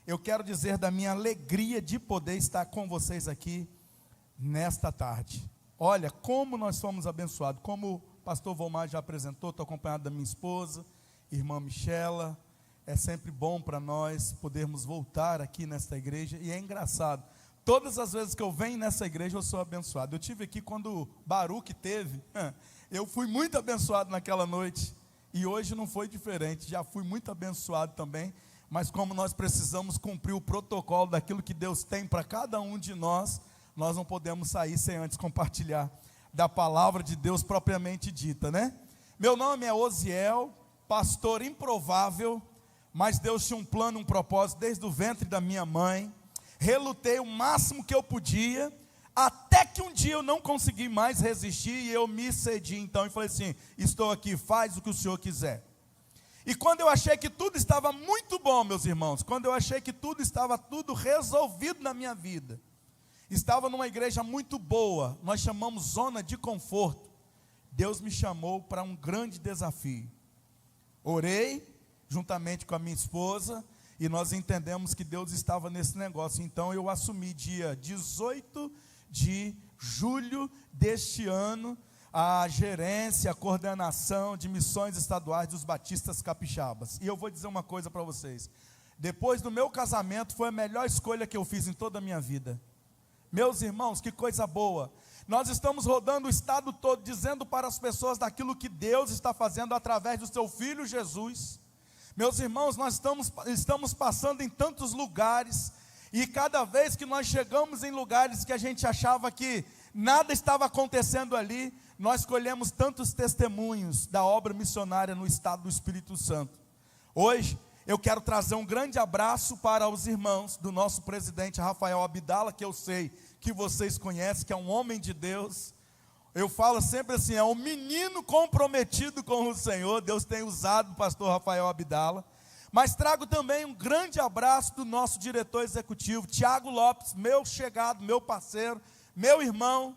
eu quero dizer da minha alegria de poder estar com vocês aqui nesta tarde. Olha, como nós fomos abençoados, como o pastor Volmar já apresentou, estou acompanhado da minha esposa, irmã Michela. É sempre bom para nós podermos voltar aqui nesta igreja, e é engraçado, todas as vezes que eu venho nessa igreja eu sou abençoado. Eu tive aqui quando o Baruque teve, eu fui muito abençoado naquela noite, e hoje não foi diferente, já fui muito abençoado também, mas como nós precisamos cumprir o protocolo daquilo que Deus tem para cada um de nós, nós não podemos sair sem antes compartilhar da palavra de Deus propriamente dita, né? Meu nome é Osiel, pastor improvável, mas Deus tinha um plano, um propósito desde o ventre da minha mãe. Relutei o máximo que eu podia, até que um dia eu não consegui mais resistir e eu me cedi então e falei assim: estou aqui, faz o que o Senhor quiser. E quando eu achei que tudo estava muito bom, meus irmãos, quando eu achei que estava tudo resolvido na minha vida, estava numa igreja muito boa, nós chamamos zona de conforto, Deus me chamou para um grande desafio. Orei juntamente com a minha esposa, e nós entendemos que Deus estava nesse negócio. Então eu assumi dia 18 de julho deste ano a gerência, a coordenação de missões estaduais dos batistas capixabas. E eu vou dizer uma coisa para vocês: depois do meu casamento foi a melhor escolha que eu fiz em toda a minha vida. Meus irmãos, que coisa boa. Nós estamos rodando o estado todo, dizendo para as pessoas daquilo que Deus está fazendo através do seu Filho Jesus. Meus irmãos, nós estamos passando em tantos lugares, e cada vez que nós chegamos em lugares que a gente achava que nada estava acontecendo ali, nós colhemos tantos testemunhos da obra missionária no estado do Espírito Santo. Hoje, eu quero trazer um grande abraço para os irmãos do nosso presidente Rafael Abdala, que eu sei que vocês conhecem, que é um homem de Deus. Eu falo sempre assim, é um menino comprometido com o Senhor. Deus tem usado o pastor Rafael Abdala. Mas trago também um grande abraço do nosso diretor executivo, Tiago Lopes, meu chegado, meu parceiro, meu irmão.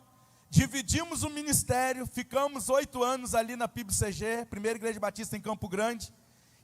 Dividimos o ministério, ficamos 8 anos ali na PIBCG, Primeira Igreja Batista em Campo Grande,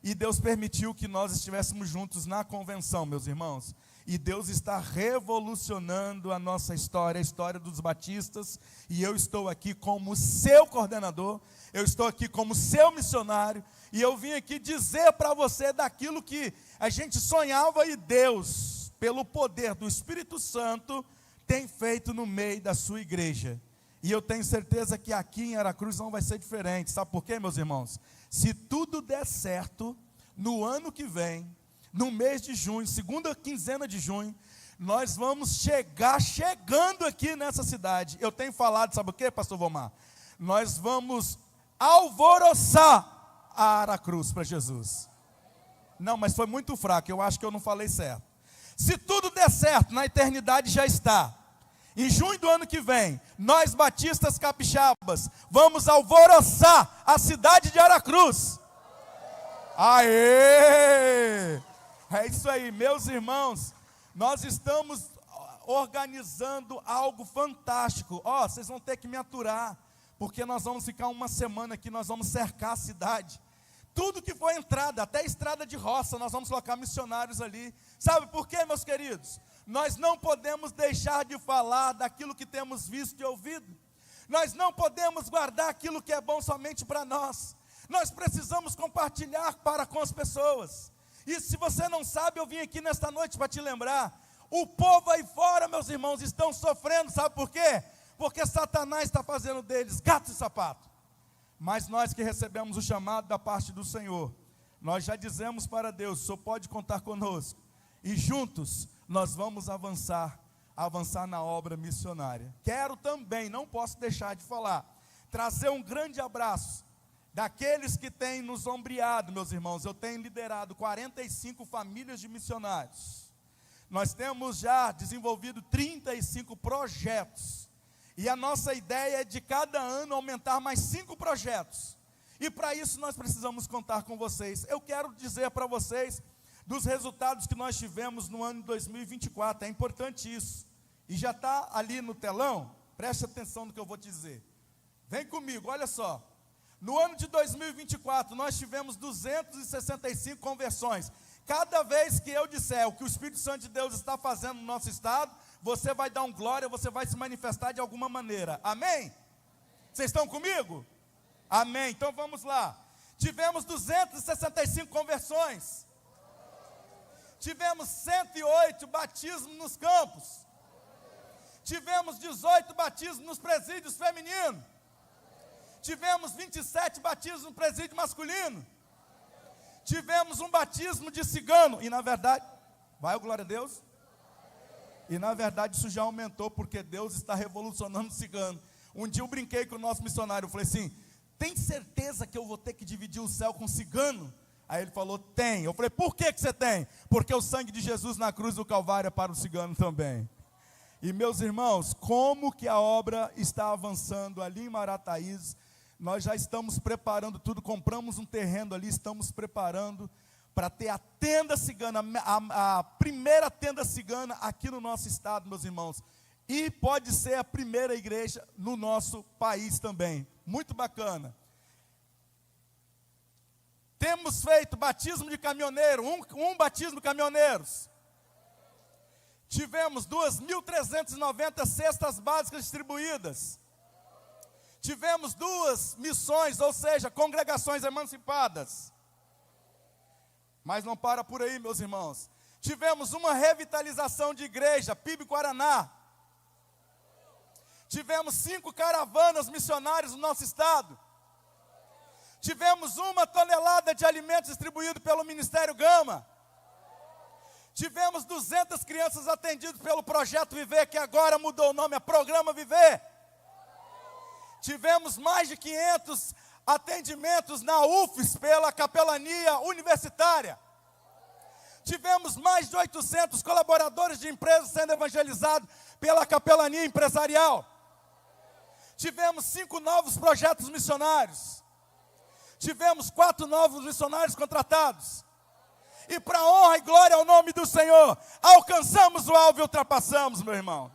e Deus permitiu que nós estivéssemos juntos na convenção, meus irmãos. E Deus está revolucionando a nossa história, a história dos batistas, e eu estou aqui como seu coordenador, eu estou aqui como seu missionário, e eu vim aqui dizer para você daquilo que a gente sonhava, e Deus, pelo poder do Espírito Santo, tem feito no meio da sua igreja. E eu tenho certeza que aqui em Aracruz não vai ser diferente. Sabe por quê, meus irmãos? Se tudo der certo, no ano que vem, no mês de junho, segunda quinzena de junho, nós vamos chegando aqui nessa cidade. Eu tenho falado, sabe o que, pastor Vomar? Nós vamos alvoroçar a Aracruz para Jesus. Não, mas foi muito fraco, eu acho que eu não falei certo. Se tudo der certo, na eternidade já está. Em junho do ano que vem, nós batistas capixabas vamos alvoroçar a cidade de Aracruz. Aê! É isso aí, meus irmãos, nós estamos organizando algo fantástico. Vocês vão ter que me aturar, porque nós vamos ficar uma semana aqui, nós vamos cercar a cidade. Tudo que for entrada, até estrada de roça, nós vamos colocar missionários ali. Sabe por quê, meus queridos? Nós não podemos deixar de falar daquilo que temos visto e ouvido. Nós não podemos guardar aquilo que é bom somente para nós. Nós precisamos compartilhar para com as pessoas. E se você não sabe, eu vim aqui nesta noite para te lembrar. O povo aí fora, meus irmãos, estão sofrendo, sabe por quê? Porque Satanás está fazendo deles gato e sapato. Mas nós que recebemos o chamado da parte do Senhor, nós já dizemos para Deus: o Senhor pode contar conosco. E juntos nós vamos avançar na obra missionária. Quero também, não posso deixar de falar, trazer um grande abraço daqueles que têm nos ombreado, meus irmãos. Eu tenho liderado 45 famílias de missionários. Nós temos já desenvolvido 35 projetos. E a nossa ideia é de cada ano aumentar mais 5 projetos. E para isso nós precisamos contar com vocês. Eu quero dizer para vocês dos resultados que nós tivemos no ano de 2024. É importante isso. E já está ali no telão. Preste atenção no que eu vou te dizer. Vem comigo, olha só. No ano de 2024, nós tivemos 265 conversões. Cada vez que eu disser o que o Espírito Santo de Deus está fazendo no nosso estado, você vai dar um glória, você vai se manifestar de alguma maneira. Amém? Vocês estão comigo? Amém. Então vamos lá. Tivemos 265 conversões. Tivemos 108 batismos nos campos. Tivemos 18 batismos nos presídios femininos. Tivemos 27 batismos no presídio masculino. Tivemos um batismo de cigano. E na verdade, vai o glória a Deus? E na verdade isso já aumentou, porque Deus está revolucionando o cigano. Um dia eu brinquei com o nosso missionário, eu falei assim: tem certeza que eu vou ter que dividir o céu com o cigano? Aí ele falou: tem. Eu falei: por que você tem? Porque o sangue de Jesus na cruz do Calvário é para o cigano também. E meus irmãos, como que a obra está avançando ali em Marataízes? Nós já estamos preparando tudo, compramos um terreno ali, estamos preparando para ter a tenda cigana, a primeira tenda cigana aqui no nosso estado, meus irmãos. E pode ser a primeira igreja no nosso país também. Muito bacana. Temos feito batismo de caminhoneiro, um batismo de caminhoneiros. Tivemos 2.390 cestas básicas distribuídas. Tivemos 2 missões, ou seja, congregações emancipadas. Mas não para por aí, meus irmãos. Tivemos uma revitalização de igreja, PIB Guaraná. Tivemos 5 caravanas missionárias no nosso estado. Tivemos 1 tonelada de alimentos distribuídos pelo Ministério Gama. Tivemos 200 crianças atendidas pelo Projeto Viver, que agora mudou o nome a Programa Viver. Tivemos mais de 500 atendimentos na UFES pela capelania universitária. Tivemos mais de 800 colaboradores de empresas sendo evangelizados pela capelania empresarial. Tivemos 5 novos projetos missionários. Tivemos 4 novos missionários contratados. E para honra e glória ao nome do Senhor, alcançamos o alvo e ultrapassamos, meu irmão.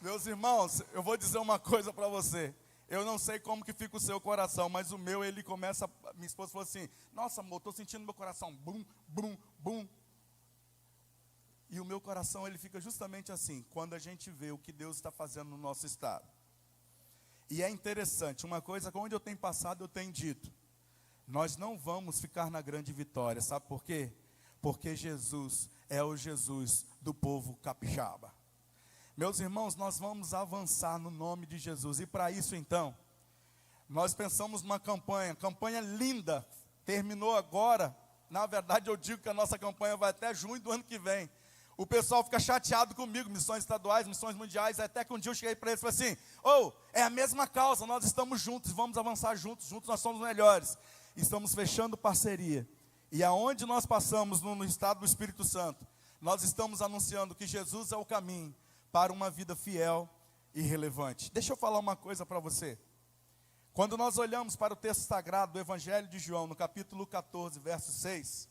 Meus irmãos, eu vou dizer uma coisa para você. Eu não sei como que fica o seu coração, mas o meu, ele começa, minha esposa falou assim: nossa, amor, estou sentindo meu coração, bum, bum, bum. E o meu coração, ele fica justamente assim, quando a gente vê o que Deus está fazendo no nosso estado. E é interessante, uma coisa que onde eu tenho passado, eu tenho dito: nós não vamos ficar na grande vitória, sabe por quê? Porque Jesus é o Jesus do povo capixaba. Meus irmãos, nós vamos avançar no nome de Jesus. E para isso então, nós pensamos numa campanha linda, terminou agora. Na verdade eu digo que a nossa campanha vai até junho do ano que vem. O pessoal fica chateado comigo, missões estaduais, missões mundiais, até que um dia eu cheguei para eles e falei assim: é a mesma causa, nós estamos juntos, vamos avançar juntos nós somos melhores. Estamos fechando parceria. E aonde nós passamos no estado do Espírito Santo, nós estamos anunciando que Jesus é o caminho para uma vida fiel e relevante. Deixa eu falar uma coisa para você. Quando nós olhamos para o texto sagrado do Evangelho de João, no capítulo 14, verso 6,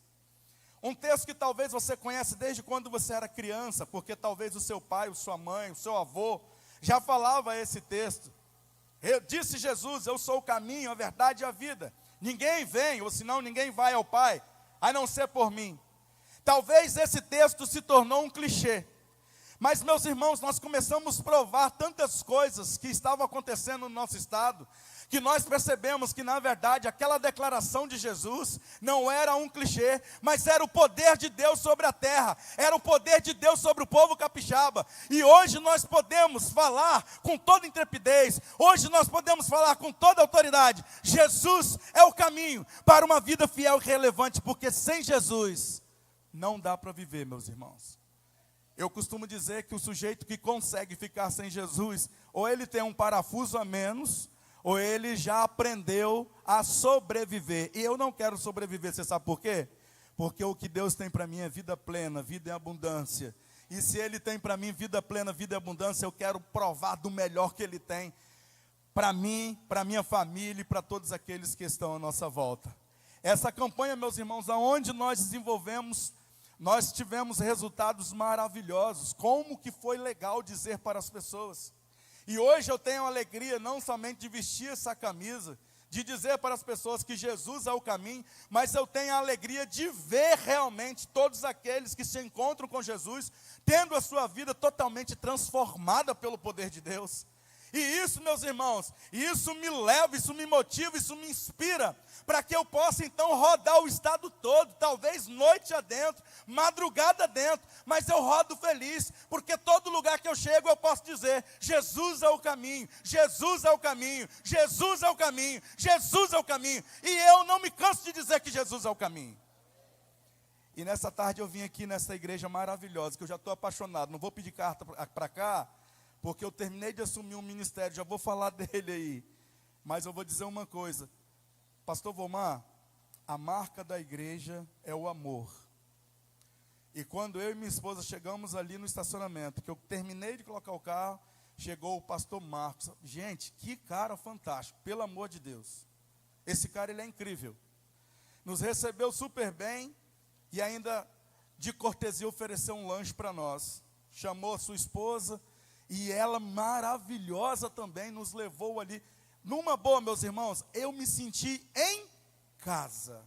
um texto que talvez você conhece desde quando você era criança, porque talvez o seu pai, a sua mãe, o seu avô, já falava esse texto. Disse Jesus: eu sou o caminho, a verdade e a vida. Ninguém vem, ou senão ninguém vai ao Pai, a não ser por mim. Talvez esse texto se tornou um clichê. Mas, meus irmãos, nós começamos a provar tantas coisas que estavam acontecendo no nosso estado, que nós percebemos que, na verdade, aquela declaração de Jesus não era um clichê, mas era o poder de Deus sobre a terra, era o poder de Deus sobre o povo capixaba. E hoje nós podemos falar com toda intrepidez, hoje nós podemos falar com toda autoridade: Jesus é o caminho para uma vida fiel e relevante, porque sem Jesus não dá para viver, meus irmãos. Eu costumo dizer que o sujeito que consegue ficar sem Jesus, ou ele tem um parafuso a menos, ou ele já aprendeu a sobreviver. E eu não quero sobreviver, você sabe por quê? Porque o que Deus tem para mim é vida plena, vida em abundância. E se Ele tem para mim vida plena, vida em abundância, eu quero provar do melhor que Ele tem para mim, para minha família e para todos aqueles que estão à nossa volta. Essa campanha, meus irmãos, aonde nós desenvolvemos, nós tivemos resultados maravilhosos. Como que foi legal dizer para as pessoas. E hoje eu tenho a alegria não somente de vestir essa camisa, de dizer para as pessoas que Jesus é o caminho, mas eu tenho a alegria de ver realmente todos aqueles que se encontram com Jesus, tendo a sua vida totalmente transformada pelo poder de Deus. E isso, meus irmãos, isso me leva, isso me motiva, isso me inspira, para que eu possa então rodar o estado todo, talvez noite adentro, madrugada dentro, mas eu rodo feliz, porque todo lugar que eu chego eu posso dizer, Jesus é o caminho, Jesus é o caminho, Jesus é o caminho, Jesus é o caminho, e eu não me canso de dizer que Jesus é o caminho. E nessa tarde eu vim aqui nessa igreja maravilhosa, que eu já estou apaixonado, não vou pedir carta para cá, porque eu terminei de assumir um ministério, já vou falar dele aí, mas eu vou dizer uma coisa, pastor Vomar, a marca da igreja é o amor. E quando eu e minha esposa chegamos ali no estacionamento, que eu terminei de colocar o carro, chegou o pastor Marcos. Gente, que cara fantástico, pelo amor de Deus. Esse cara, ele é incrível. Nos recebeu super bem e ainda de cortesia ofereceu um lanche para nós. Chamou a sua esposa e ela, maravilhosa também, nos levou ali. Numa boa, meus irmãos, eu me senti em casa.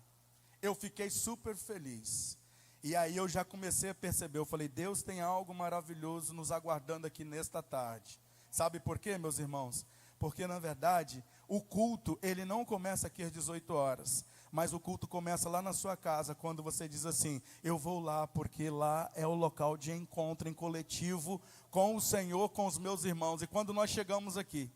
Eu fiquei super feliz. E aí eu já comecei a perceber, eu falei, Deus tem algo maravilhoso nos aguardando aqui nesta tarde. Sabe por quê, meus irmãos? Porque na verdade, o culto, ele não começa aqui às 18 horas. Mas o culto começa lá na sua casa, quando você diz assim, eu vou lá, porque lá é o local de encontro em coletivo com o Senhor, com os meus irmãos. E quando nós chegamos aqui,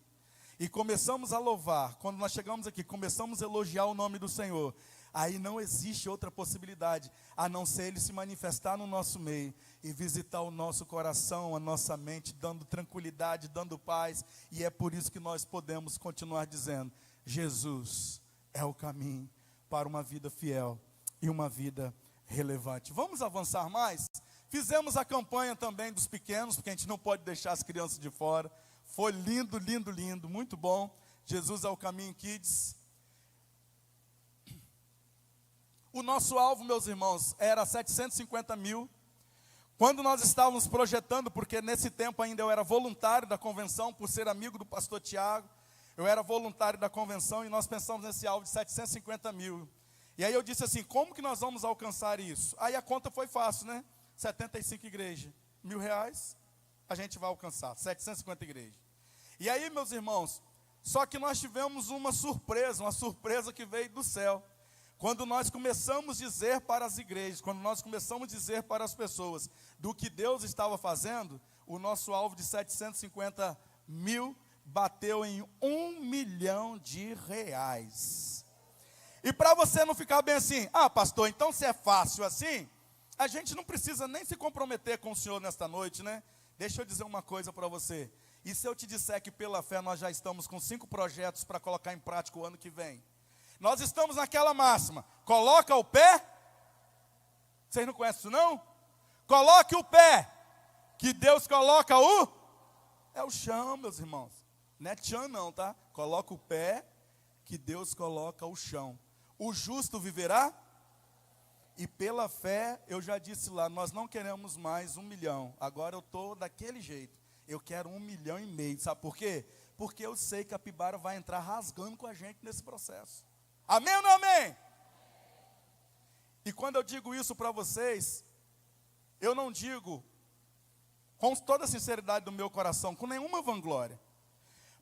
e começamos a louvar, quando nós chegamos aqui, começamos a elogiar o nome do Senhor, aí não existe outra possibilidade, a não ser Ele se manifestar no nosso meio, e visitar o nosso coração, a nossa mente, dando tranquilidade, dando paz, e é por isso que nós podemos continuar dizendo, Jesus é o caminho para uma vida fiel e uma vida relevante. Vamos avançar mais? Fizemos a campanha também dos pequenos, porque a gente não pode deixar as crianças de fora. Foi lindo, lindo, lindo, muito bom. Jesus é o caminho, Kids. O nosso alvo, meus irmãos, era 750 mil. Quando nós estávamos projetando, porque nesse tempo ainda eu era voluntário da convenção, por ser amigo do pastor Tiago, eu era voluntário da convenção e nós pensamos nesse alvo de 750 mil. E aí eu disse assim, como que nós vamos alcançar isso? Aí a conta foi fácil, né? 75 igrejas, R$1.000, a gente vai alcançar, 750 igrejas. E aí, meus irmãos, só que nós tivemos uma surpresa que veio do céu. Quando nós começamos a dizer para as igrejas, quando nós começamos a dizer para as pessoas do que Deus estava fazendo, o nosso alvo de 750 mil bateu em R$1 milhão. E para você não ficar bem assim, pastor, então se é fácil assim, a gente não precisa nem se comprometer com o Senhor nesta noite, né? Deixa eu dizer uma coisa para você, e se eu te disser que pela fé nós já estamos com 5 projetos para colocar em prática o ano que vem, nós estamos naquela máxima, coloca o pé, vocês não conhecem isso não? Coloque o pé, que Deus coloca é o chão, meus irmãos. Não é tchan não, tá? Coloca o pé, que Deus coloca o chão. O justo viverá? E pela fé, eu já disse lá, nós não queremos mais 1 milhão. Agora eu estou daquele jeito. Eu quero 1,5 milhão. Sabe por quê? Porque eu sei que a Pibara vai entrar rasgando com a gente nesse processo. Amém ou não amém? E quando eu digo isso para vocês, eu não digo com toda a sinceridade do meu coração, com nenhuma vanglória.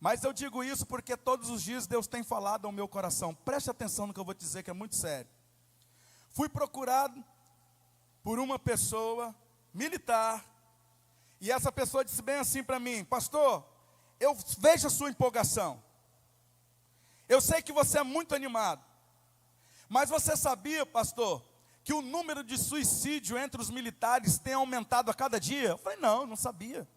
Mas eu digo isso porque todos os dias Deus tem falado ao meu coração. Preste atenção no que eu vou te dizer, que é muito sério. Fui procurado por uma pessoa militar, e essa pessoa disse bem assim para mim, pastor, eu vejo a sua empolgação, eu sei que você é muito animado, mas você sabia, pastor, que o número de suicídio entre os militares tem aumentado a cada dia? Eu falei, não sabia.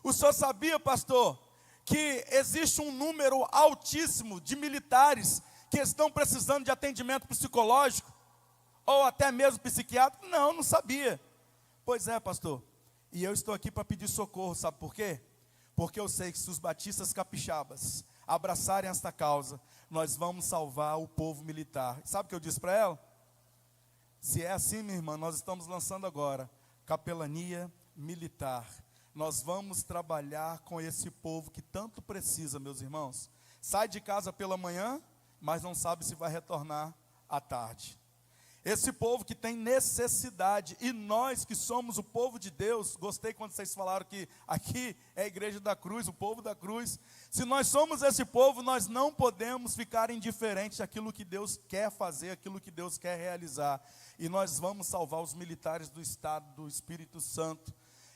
O senhor sabia, pastor, que existe um número altíssimo de militares que estão precisando de atendimento psicológico, ou até mesmo psiquiátrico? Não sabia. Pois é, pastor, e eu estou aqui para pedir socorro, sabe por quê? Porque eu sei que se os batistas capixabas abraçarem esta causa, nós vamos salvar o povo militar. Sabe o que eu disse para ela? Se é assim, minha irmã, nós estamos lançando agora capelania militar. Nós vamos trabalhar com esse povo que tanto precisa, meus irmãos. sai de casa pela manhã, mas não sabe se vai retornar à tarde. Esse povo que tem necessidade, e nós que somos o povo de Deus, gostei quando vocês falaram que aqui é a igreja da cruz, o povo da cruz. Se nós somos esse povo, nós não podemos ficar indiferentes àquilo que Deus quer fazer, àquilo que Deus quer realizar. E nós vamos salvar os militares do Estado, do Espírito Santo.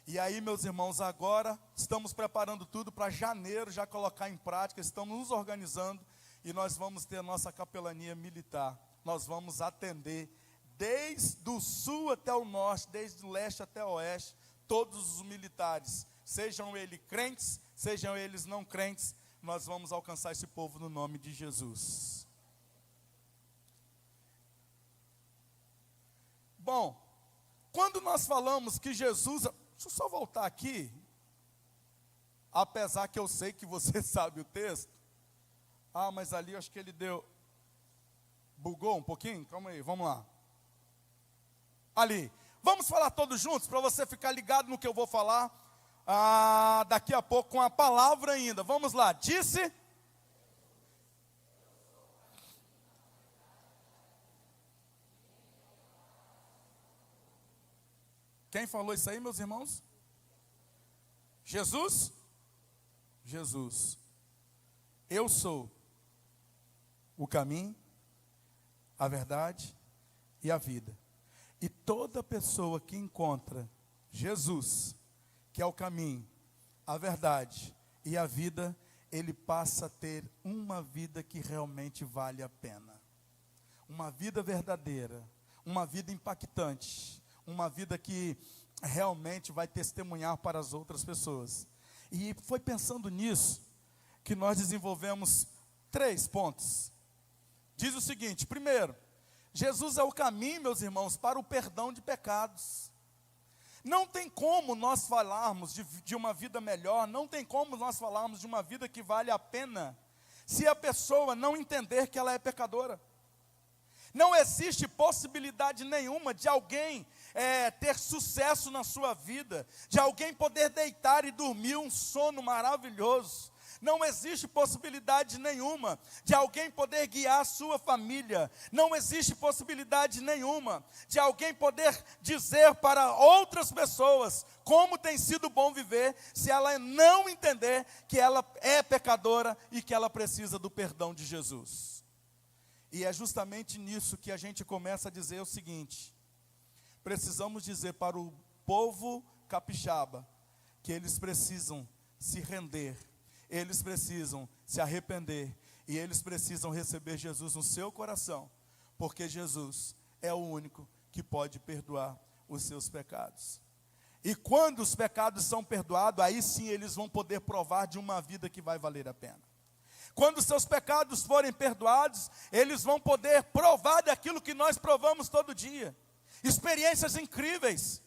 E aí, meus irmãos, agora estamos preparando tudo para janeiro, já colocar em prática, estamos nos organizando, e nós vamos ter a nossa capelania militar. Nós vamos atender desde o sul até o norte, desde o leste até o oeste, todos os militares, sejam eles crentes, sejam eles não crentes, nós vamos alcançar esse povo no nome de Jesus. Bom, quando nós falamos que Jesus, deixa eu só voltar aqui, apesar que eu sei que você sabe o texto. Mas ali eu acho que ele bugou um pouquinho, calma aí, vamos lá. Ali, vamos falar todos juntos, para você ficar ligado no que eu vou falar, daqui a pouco com a palavra ainda, vamos lá, disse... Quem falou isso aí, meus irmãos? Jesus? Jesus. Eu sou o caminho, a verdade e a vida. E toda pessoa que encontra Jesus, que é o caminho, a verdade e a vida, ele passa a ter uma vida que realmente vale a pena. Uma vida verdadeira, uma vida impactante, uma vida que realmente vai testemunhar para as outras pessoas. E foi pensando nisso que nós desenvolvemos 3 pontos. Diz o seguinte: primeiro, Jesus é o caminho, meus irmãos, para o perdão de pecados. Não tem como nós falarmos de uma vida melhor, não tem como nós falarmos de uma vida que vale a pena, se a pessoa não entender que ela é pecadora. Não existe possibilidade nenhuma de alguém ter sucesso na sua vida, de alguém poder deitar e dormir um sono maravilhoso. Não existe possibilidade nenhuma de alguém poder guiar a sua família. Não existe possibilidade nenhuma de alguém poder dizer para outras pessoas como tem sido bom viver, se ela não entender que ela é pecadora e que ela precisa do perdão de Jesus. E é justamente nisso que a gente começa a dizer o seguinte: precisamos dizer para o povo capixaba que eles precisam se render, eles precisam se arrepender e eles precisam receber Jesus no seu coração, porque Jesus é o único que pode perdoar os seus pecados. E quando os pecados são perdoados, aí sim eles vão poder provar de uma vida que vai valer a pena. Quando os seus pecados forem perdoados, eles vão poder provar daquilo que nós provamos todo dia. Experiências incríveis.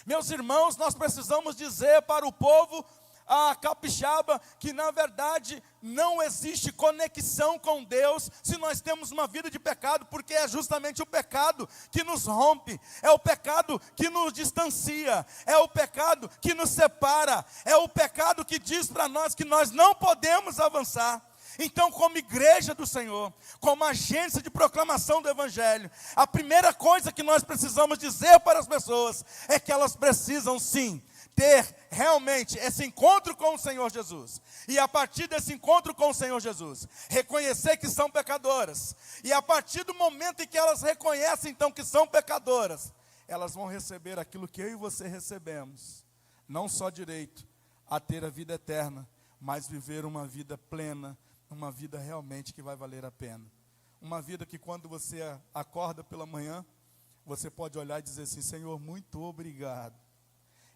Meus irmãos, nós precisamos dizer para o povo capixaba que na verdade não existe conexão com Deus se nós temos uma vida de pecado, porque é justamente o pecado que nos rompe, é o pecado que nos distancia, é o pecado que nos separa, é o pecado que diz para nós que nós não podemos avançar. Então, como igreja do Senhor, como agência de proclamação do Evangelho, a primeira coisa que nós precisamos dizer para as pessoas é que elas precisam sim ter realmente esse encontro com o Senhor Jesus. E a partir desse encontro com o Senhor Jesus, reconhecer que são pecadoras. E a partir do momento em que elas reconhecem então que são pecadoras, elas vão receber aquilo que eu e você recebemos. Não só direito a ter a vida eterna, mas viver uma vida plena, uma vida realmente que vai valer a pena. Uma vida que quando você acorda pela manhã, você pode olhar e dizer assim: Senhor, muito obrigado.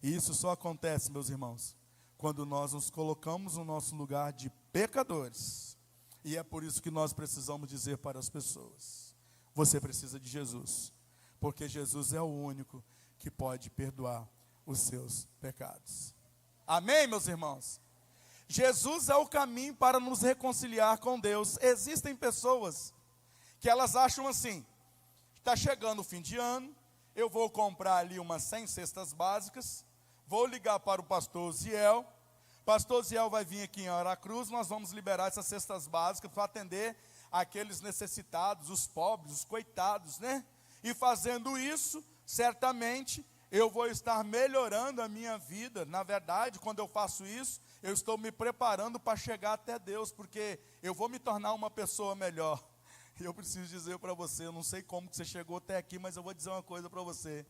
E isso só acontece, meus irmãos, quando nós nos colocamos no nosso lugar de pecadores. E é por isso que nós precisamos dizer para as pessoas: você precisa de Jesus, porque Jesus é o único que pode perdoar os seus pecados. Amém, meus irmãos? Jesus é o caminho para nos reconciliar com Deus. Existem pessoas que elas acham assim: está chegando o fim de ano, eu vou comprar ali umas 100 cestas básicas, vou ligar para o pastor Ziel, Pastor Ziel vai vir aqui em Aracruz, nós vamos liberar essas cestas básicas para atender aqueles necessitados, os pobres, os coitados, né? E fazendo isso, certamente, eu vou estar melhorando a minha vida. Na verdade, quando eu faço isso, eu estou me preparando para chegar até Deus, porque eu vou me tornar uma pessoa melhor. E eu preciso dizer para você, eu não sei como que você chegou até aqui, mas eu vou dizer uma coisa para você.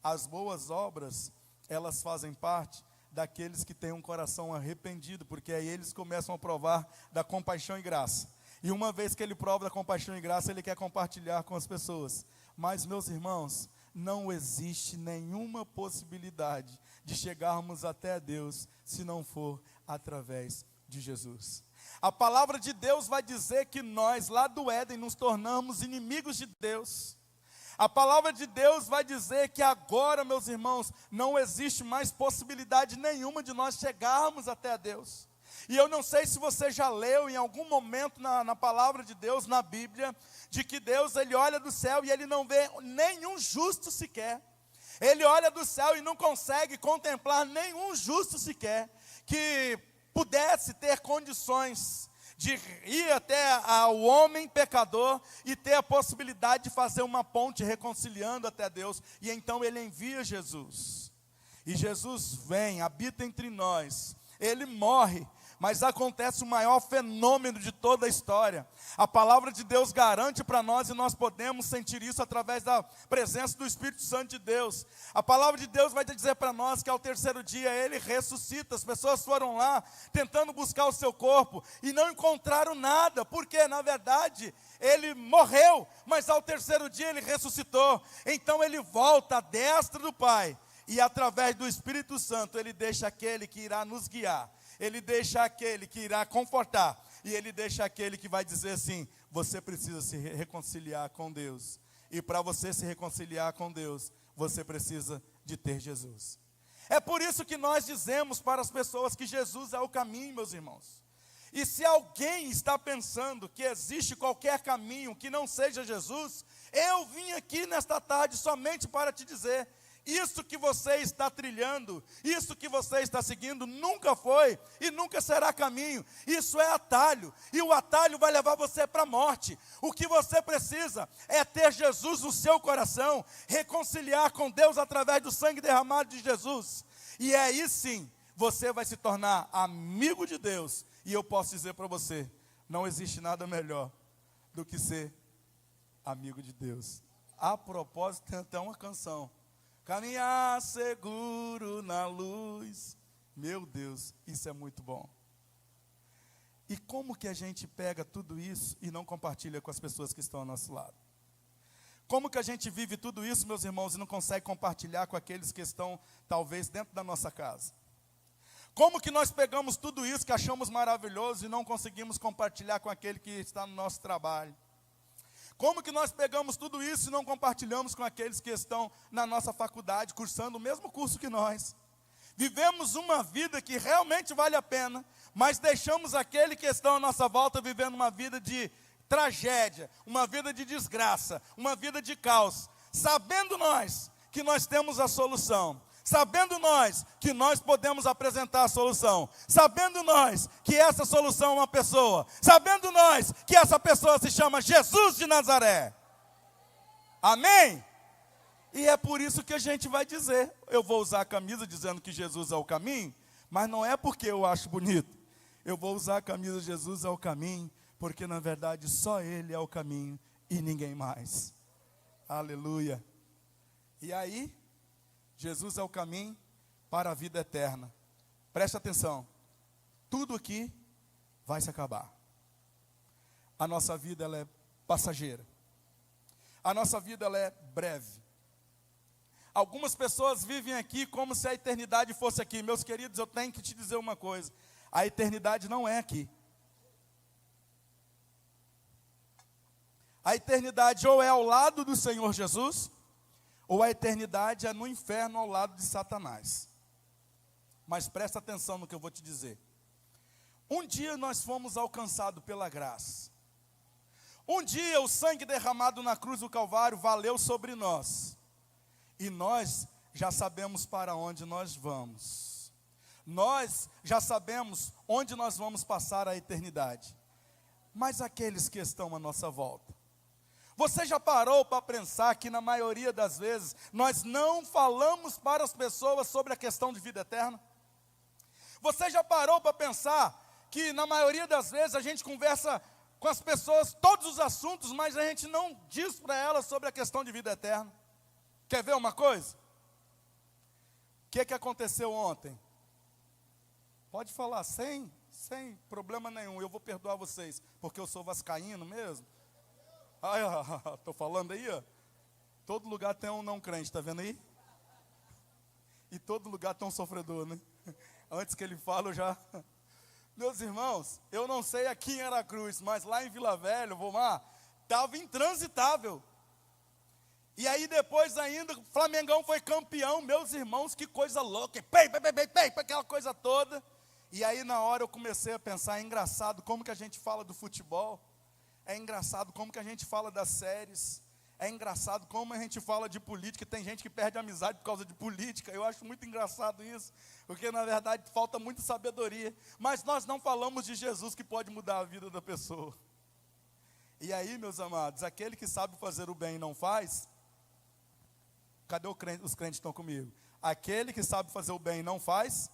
As boas obras, elas fazem parte daqueles que têm um coração arrependido, porque aí eles começam a provar da compaixão e graça. E uma vez que ele prova da compaixão e graça, ele quer compartilhar com as pessoas. Mas, meus irmãos, não existe nenhuma possibilidade de chegarmos até Deus se não for através de Jesus. A palavra de Deus vai dizer que nós, lá do Éden, nos tornamos inimigos de Deus. A palavra de Deus vai dizer que agora, meus irmãos, não existe mais possibilidade nenhuma de nós chegarmos até Deus. E eu não sei se você já leu em algum momento na palavra de Deus, na Bíblia, de que Deus, ele olha do céu e ele não vê nenhum justo sequer. Ele olha do céu e não consegue contemplar nenhum justo sequer, que pudesse ter condições de ir até ao homem pecador e ter a possibilidade de fazer uma ponte reconciliando até Deus. E então ele envia Jesus. E Jesus vem, habita entre nós. Ele morre. Mas acontece o maior fenômeno de toda a história. A palavra de Deus garante para nós, e nós podemos sentir isso através da presença do Espírito Santo de Deus. A palavra de Deus vai dizer para nós que ao terceiro dia ele ressuscita. As pessoas foram lá tentando buscar o seu corpo e não encontraram nada, porque na verdade ele morreu, mas ao terceiro dia ele ressuscitou. Então ele volta à destra do Pai e através do Espírito Santo ele deixa aquele que irá nos guiar. Ele deixa aquele que irá confortar. E ele deixa aquele que vai dizer assim: você precisa se reconciliar com Deus. E para você se reconciliar com Deus, você precisa de ter Jesus. É por isso que nós dizemos para as pessoas que Jesus é o caminho, meus irmãos. E se alguém está pensando que existe qualquer caminho que não seja Jesus, eu vim aqui nesta tarde somente para te dizer: isso que você está trilhando, isso que você está seguindo, nunca foi e nunca será caminho. Isso é atalho, e o atalho vai levar você para a morte. O que você precisa é ter Jesus no seu coração, reconciliar com Deus através do sangue derramado de Jesus. E aí sim, você vai se tornar amigo de Deus. E eu posso dizer para você, não existe nada melhor do que ser amigo de Deus. A propósito, tem até uma canção: caminhar seguro na luz. Meu Deus, isso é muito bom. E como que a gente pega tudo isso e não compartilha com as pessoas que estão ao nosso lado? Como que a gente vive tudo isso, meus irmãos, e não consegue compartilhar com aqueles que estão, talvez, dentro da nossa casa? Como que nós pegamos tudo isso que achamos maravilhoso e não conseguimos compartilhar com aquele que está no nosso trabalho? Como que nós pegamos tudo isso e não compartilhamos com aqueles que estão na nossa faculdade, cursando o mesmo curso que nós? Vivemos uma vida que realmente vale a pena, mas deixamos aquele que estão à nossa volta vivendo uma vida de tragédia, uma vida de desgraça, uma vida de caos, sabendo nós que nós temos a solução. Sabendo nós que nós podemos apresentar a solução, sabendo nós que essa solução é uma pessoa, sabendo nós que essa pessoa se chama Jesus de Nazaré. Amém? E é por isso que a gente vai dizer, eu vou usar a camisa dizendo que Jesus é o caminho, mas não é porque eu acho bonito. Eu vou usar a camisa Jesus é o caminho, porque na verdade só Ele é o caminho e ninguém mais. Aleluia. E aí, Jesus é o caminho para a vida eterna. Preste atenção. Tudo aqui vai se acabar. A nossa vida ela é passageira. A nossa vida ela é breve. Algumas pessoas vivem aqui como se a eternidade fosse aqui. Meus queridos, eu tenho que te dizer uma coisa. A eternidade não é aqui. A eternidade ou é ao lado do Senhor Jesus, ou a eternidade é no inferno ao lado de Satanás. Mas presta atenção no que eu vou te dizer. Um dia nós fomos alcançados pela graça. Um dia o sangue derramado na cruz do Calvário valeu sobre nós. E nós já sabemos para onde nós vamos. Nós já sabemos onde nós vamos passar a eternidade. Mas aqueles que estão à nossa volta, você já parou para pensar que na maioria das vezes nós não falamos para as pessoas sobre a questão de vida eterna? Você já parou para pensar que na maioria das vezes a gente conversa com as pessoas todos os assuntos, mas a gente não diz para elas sobre a questão de vida eterna? Quer ver uma coisa? O que aconteceu ontem? Pode falar sem problema nenhum, eu vou perdoar vocês, porque eu sou vascaíno mesmo. Estou falando aí, ó. Todo lugar tem um não crente, está vendo aí? E todo lugar tem um sofredor, né? Antes que ele fale, eu já... Meus irmãos, eu não sei aqui em Aracruz, mas lá em Vila Velha, Vomar, estava intransitável. E aí depois ainda, o Flamengão foi campeão, meus irmãos, que coisa louca. Pei, aquela coisa toda. E aí na hora eu comecei a pensar, é engraçado como que a gente fala do futebol. É engraçado como que a gente fala das séries. É engraçado como a gente fala de política. Tem gente que perde a amizade por causa de política. Eu acho muito engraçado isso, porque na verdade falta muita sabedoria. Mas nós não falamos de Jesus que pode mudar a vida da pessoa. E aí, meus amados, aquele que sabe fazer o bem e não faz, cadê o crente? Os crentes estão comigo. Aquele que sabe fazer o bem e não faz,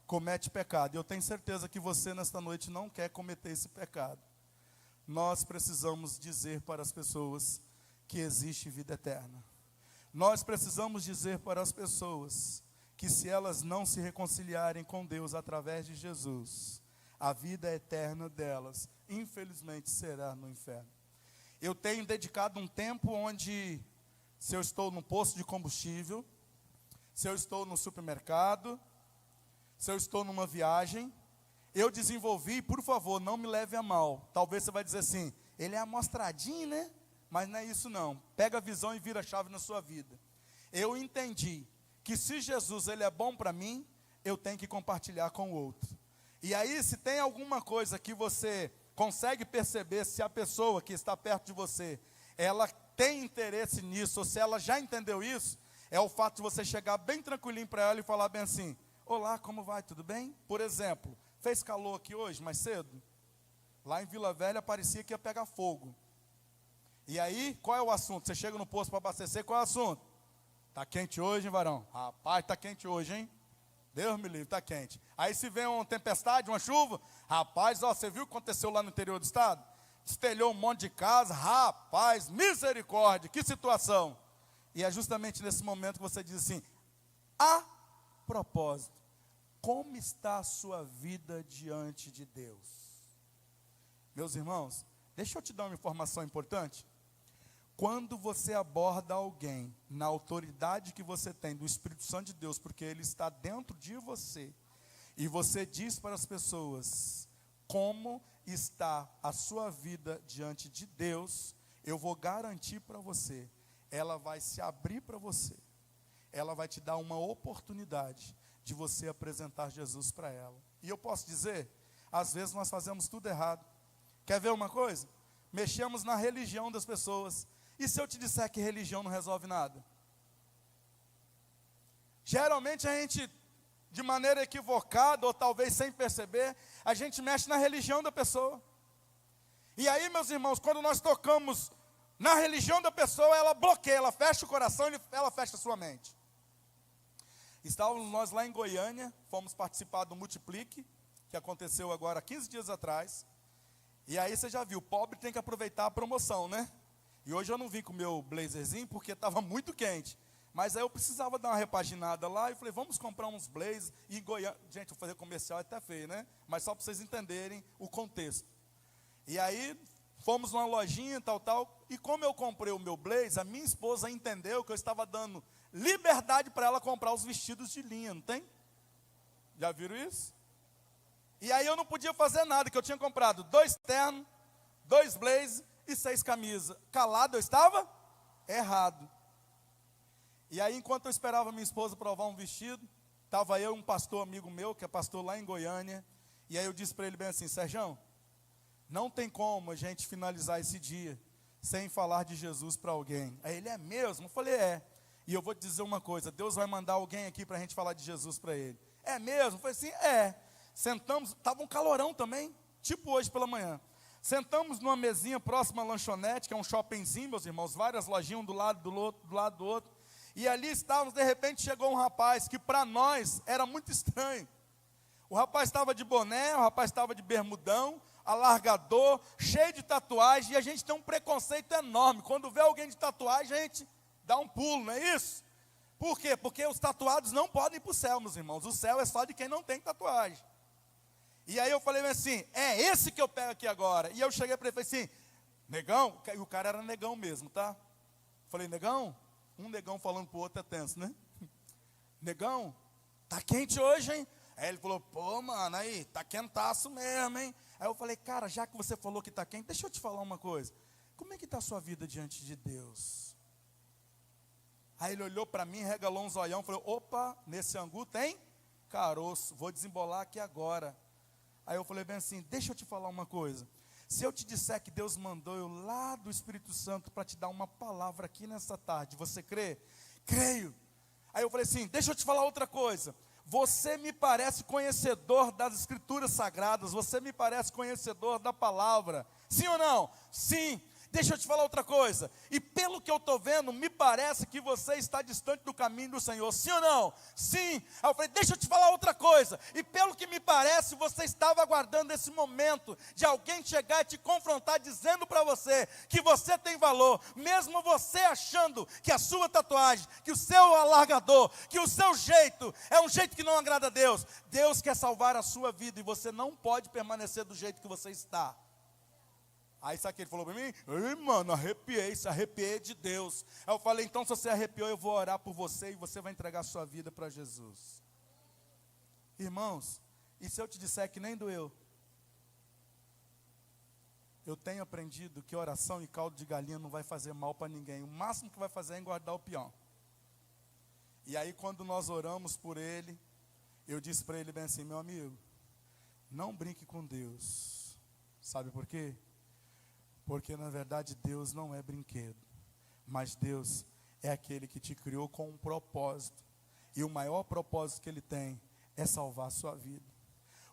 comete pecado. E eu tenho certeza que você nesta noite não quer cometer esse pecado. Nós precisamos dizer para as pessoas que existe vida eterna. Nós precisamos dizer para as pessoas que se elas não se reconciliarem com Deus através de Jesus, a vida eterna delas, infelizmente, será no inferno. Eu tenho dedicado um tempo onde, se eu estou no posto de combustível, se eu estou no supermercado, se eu estou numa viagem, eu desenvolvi, por favor, não me leve a mal. Talvez você vai dizer assim, ele é amostradinho, né? Mas não é isso não. Pega a visão e vira a chave na sua vida. Eu entendi que se Jesus ele é bom para mim, eu tenho que compartilhar com o outro. E aí, se tem alguma coisa que você consegue perceber, se a pessoa que está perto de você, ela tem interesse nisso, ou se ela já entendeu isso, é o fato de você chegar bem tranquilinho para ela e falar bem assim, olá, como vai, tudo bem? Por exemplo, fez calor aqui hoje, mais cedo? Lá em Vila Velha parecia que ia pegar fogo. E aí, qual é o assunto? Você chega no posto para abastecer, qual é o assunto? Está quente hoje, hein, varão? Rapaz, está quente hoje, hein? Deus me livre, está quente. Aí se vem uma tempestade, uma chuva, rapaz, ó, você viu o que aconteceu lá no interior do estado? Destelhou um monte de casa, rapaz, misericórdia, que situação. E é justamente nesse momento que você diz assim, a propósito, como está a sua vida diante de Deus? Meus irmãos, deixa eu te dar uma informação importante. Quando você aborda alguém na autoridade que você tem do Espírito Santo de Deus, porque ele está dentro de você, e você diz para as pessoas como está a sua vida diante de Deus, eu vou garantir para você, ela vai se abrir para você, ela vai te dar uma oportunidade de você apresentar Jesus para ela. E eu posso dizer, às vezes nós fazemos tudo errado. Quer ver uma coisa? Mexemos na religião das pessoas. E se eu te disser que religião não resolve nada? Geralmente a gente, de maneira equivocada, ou talvez sem perceber, a gente mexe na religião da pessoa. E aí, meus irmãos, quando nós tocamos na religião da pessoa, ela bloqueia, ela fecha o coração, ela fecha a sua mente. Estávamos nós lá em Goiânia, fomos participar do Multiplique, que aconteceu agora 15 dias atrás. E aí você já viu, o pobre tem que aproveitar a promoção, né? E hoje eu não vim com o meu blazerzinho, porque estava muito quente. Mas aí eu precisava dar uma repaginada lá, e falei, vamos comprar uns blazers. E em Goiânia, gente, vou fazer comercial é até feio, né? Mas só para vocês entenderem o contexto. E aí, fomos numa lojinha, tal. E como eu comprei o meu blazer, a minha esposa entendeu que eu estava dando liberdade para ela comprar os vestidos de linha, não tem? Já viram isso? E aí eu não podia fazer nada, que eu tinha comprado 2 ternos, 2 blazers e 6 camisas. Calado eu estava? Errado. E aí, enquanto eu esperava minha esposa provar um vestido, estava eu e um pastor amigo meu, que é pastor lá em Goiânia. E aí eu disse para ele bem assim, Serjão, não tem como a gente finalizar esse dia sem falar de Jesus para alguém. Aí ele, é mesmo? Eu falei, é. E eu vou te dizer uma coisa, Deus vai mandar alguém aqui para a gente falar de Jesus para ele. É mesmo? Eu falei assim, é. Sentamos, estava um calorão também, tipo hoje pela manhã. Sentamos numa mesinha próxima à lanchonete, que é um shoppingzinho, meus irmãos, várias lojinhas, um do lado do outro. E ali estávamos, de repente chegou um rapaz, que para nós era muito estranho. O rapaz estava de boné, o rapaz estava de bermudão, alargador, cheio de tatuagem, e a gente tem um preconceito enorme. Quando vê alguém de tatuagem, a gente dá um pulo, não é isso? Por quê? Porque os tatuados não podem ir para o céu, meus irmãos. O céu é só de quem não tem tatuagem. E aí eu falei assim, é esse que eu pego aqui agora. E eu cheguei para ele e falei assim, negão, e o cara era negão mesmo, tá? Falei, negão, um negão falando para o outro é tenso, né? Negão, tá quente hoje, hein? Aí ele falou, pô, mano, aí, tá quentaço mesmo, hein? Aí eu falei, cara, já que você falou que tá quente, deixa eu te falar uma coisa. Como é que está a sua vida diante de Deus? Aí ele olhou para mim, regalou um zoião, falou, opa, nesse angu tem caroço, vou desembolar aqui agora. Aí eu falei bem assim, deixa eu te falar uma coisa. Se eu te disser que Deus mandou eu lá do Espírito Santo para te dar uma palavra aqui nessa tarde, você crê? Creio. Aí eu falei assim, deixa eu te falar outra coisa. Você me parece conhecedor das Escrituras Sagradas, você me parece conhecedor da palavra. Sim ou não? Sim. Deixa eu te falar outra coisa, e pelo que eu estou vendo, me parece que você está distante do caminho do Senhor, sim ou não? Sim. Aí eu falei, deixa eu te falar outra coisa, e pelo que me parece, você estava aguardando esse momento, de alguém chegar e te confrontar, dizendo para você, que você tem valor, mesmo você achando que a sua tatuagem, que o seu alargador, que o seu jeito, é um jeito que não agrada a Deus. Deus quer salvar a sua vida, e você não pode permanecer do jeito que você está. Aí sabe o que ele falou para mim? Ei, mano, arrepiei, se arrepiei de Deus. Aí eu falei, então se você arrepiou, eu vou orar por você e você vai entregar a sua vida para Jesus. Irmãos, e se eu te disser que nem doeu? Eu tenho aprendido que oração e caldo de galinha não vai fazer mal para ninguém. O máximo que vai fazer é engordar o peão. E aí quando nós oramos por ele, eu disse para ele bem assim, meu amigo, não brinque com Deus. Sabe por quê? Porque na verdade Deus não é brinquedo, mas Deus é aquele que te criou com um propósito, e o maior propósito que Ele tem é salvar a sua vida.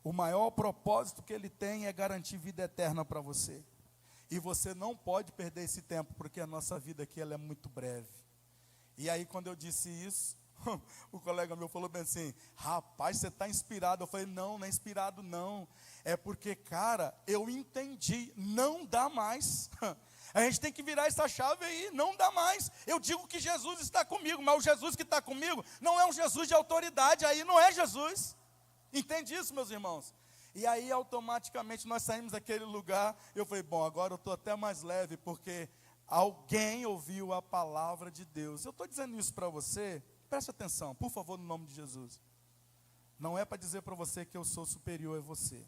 O maior propósito que Ele tem é garantir vida eterna para você, e você não pode perder esse tempo, porque a nossa vida aqui ela é muito breve. E aí quando eu disse isso, o colega meu falou bem assim, rapaz, você está inspirado? Eu falei, não, não é inspirado não, é porque, cara, eu entendi, não dá mais, a gente tem que virar essa chave aí, não dá mais. Eu digo que Jesus está comigo, mas o Jesus que está comigo não é um Jesus de autoridade, aí não é Jesus, entende isso, meus irmãos? E aí automaticamente nós saímos daquele lugar, eu falei, bom, agora eu estou até mais leve, porque alguém ouviu a palavra de Deus. Eu estou dizendo isso para você, preste atenção, por favor, no nome de Jesus. Não é para dizer para você que eu sou superior a você.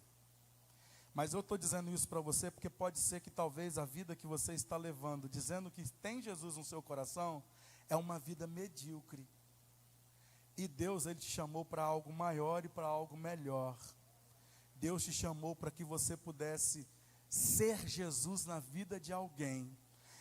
Mas eu estou dizendo isso para você porque pode ser que talvez a vida que você está levando, dizendo que tem Jesus no seu coração, é uma vida medíocre. E Deus, Ele te chamou para algo maior e para algo melhor. Deus te chamou para que você pudesse ser Jesus na vida de alguém.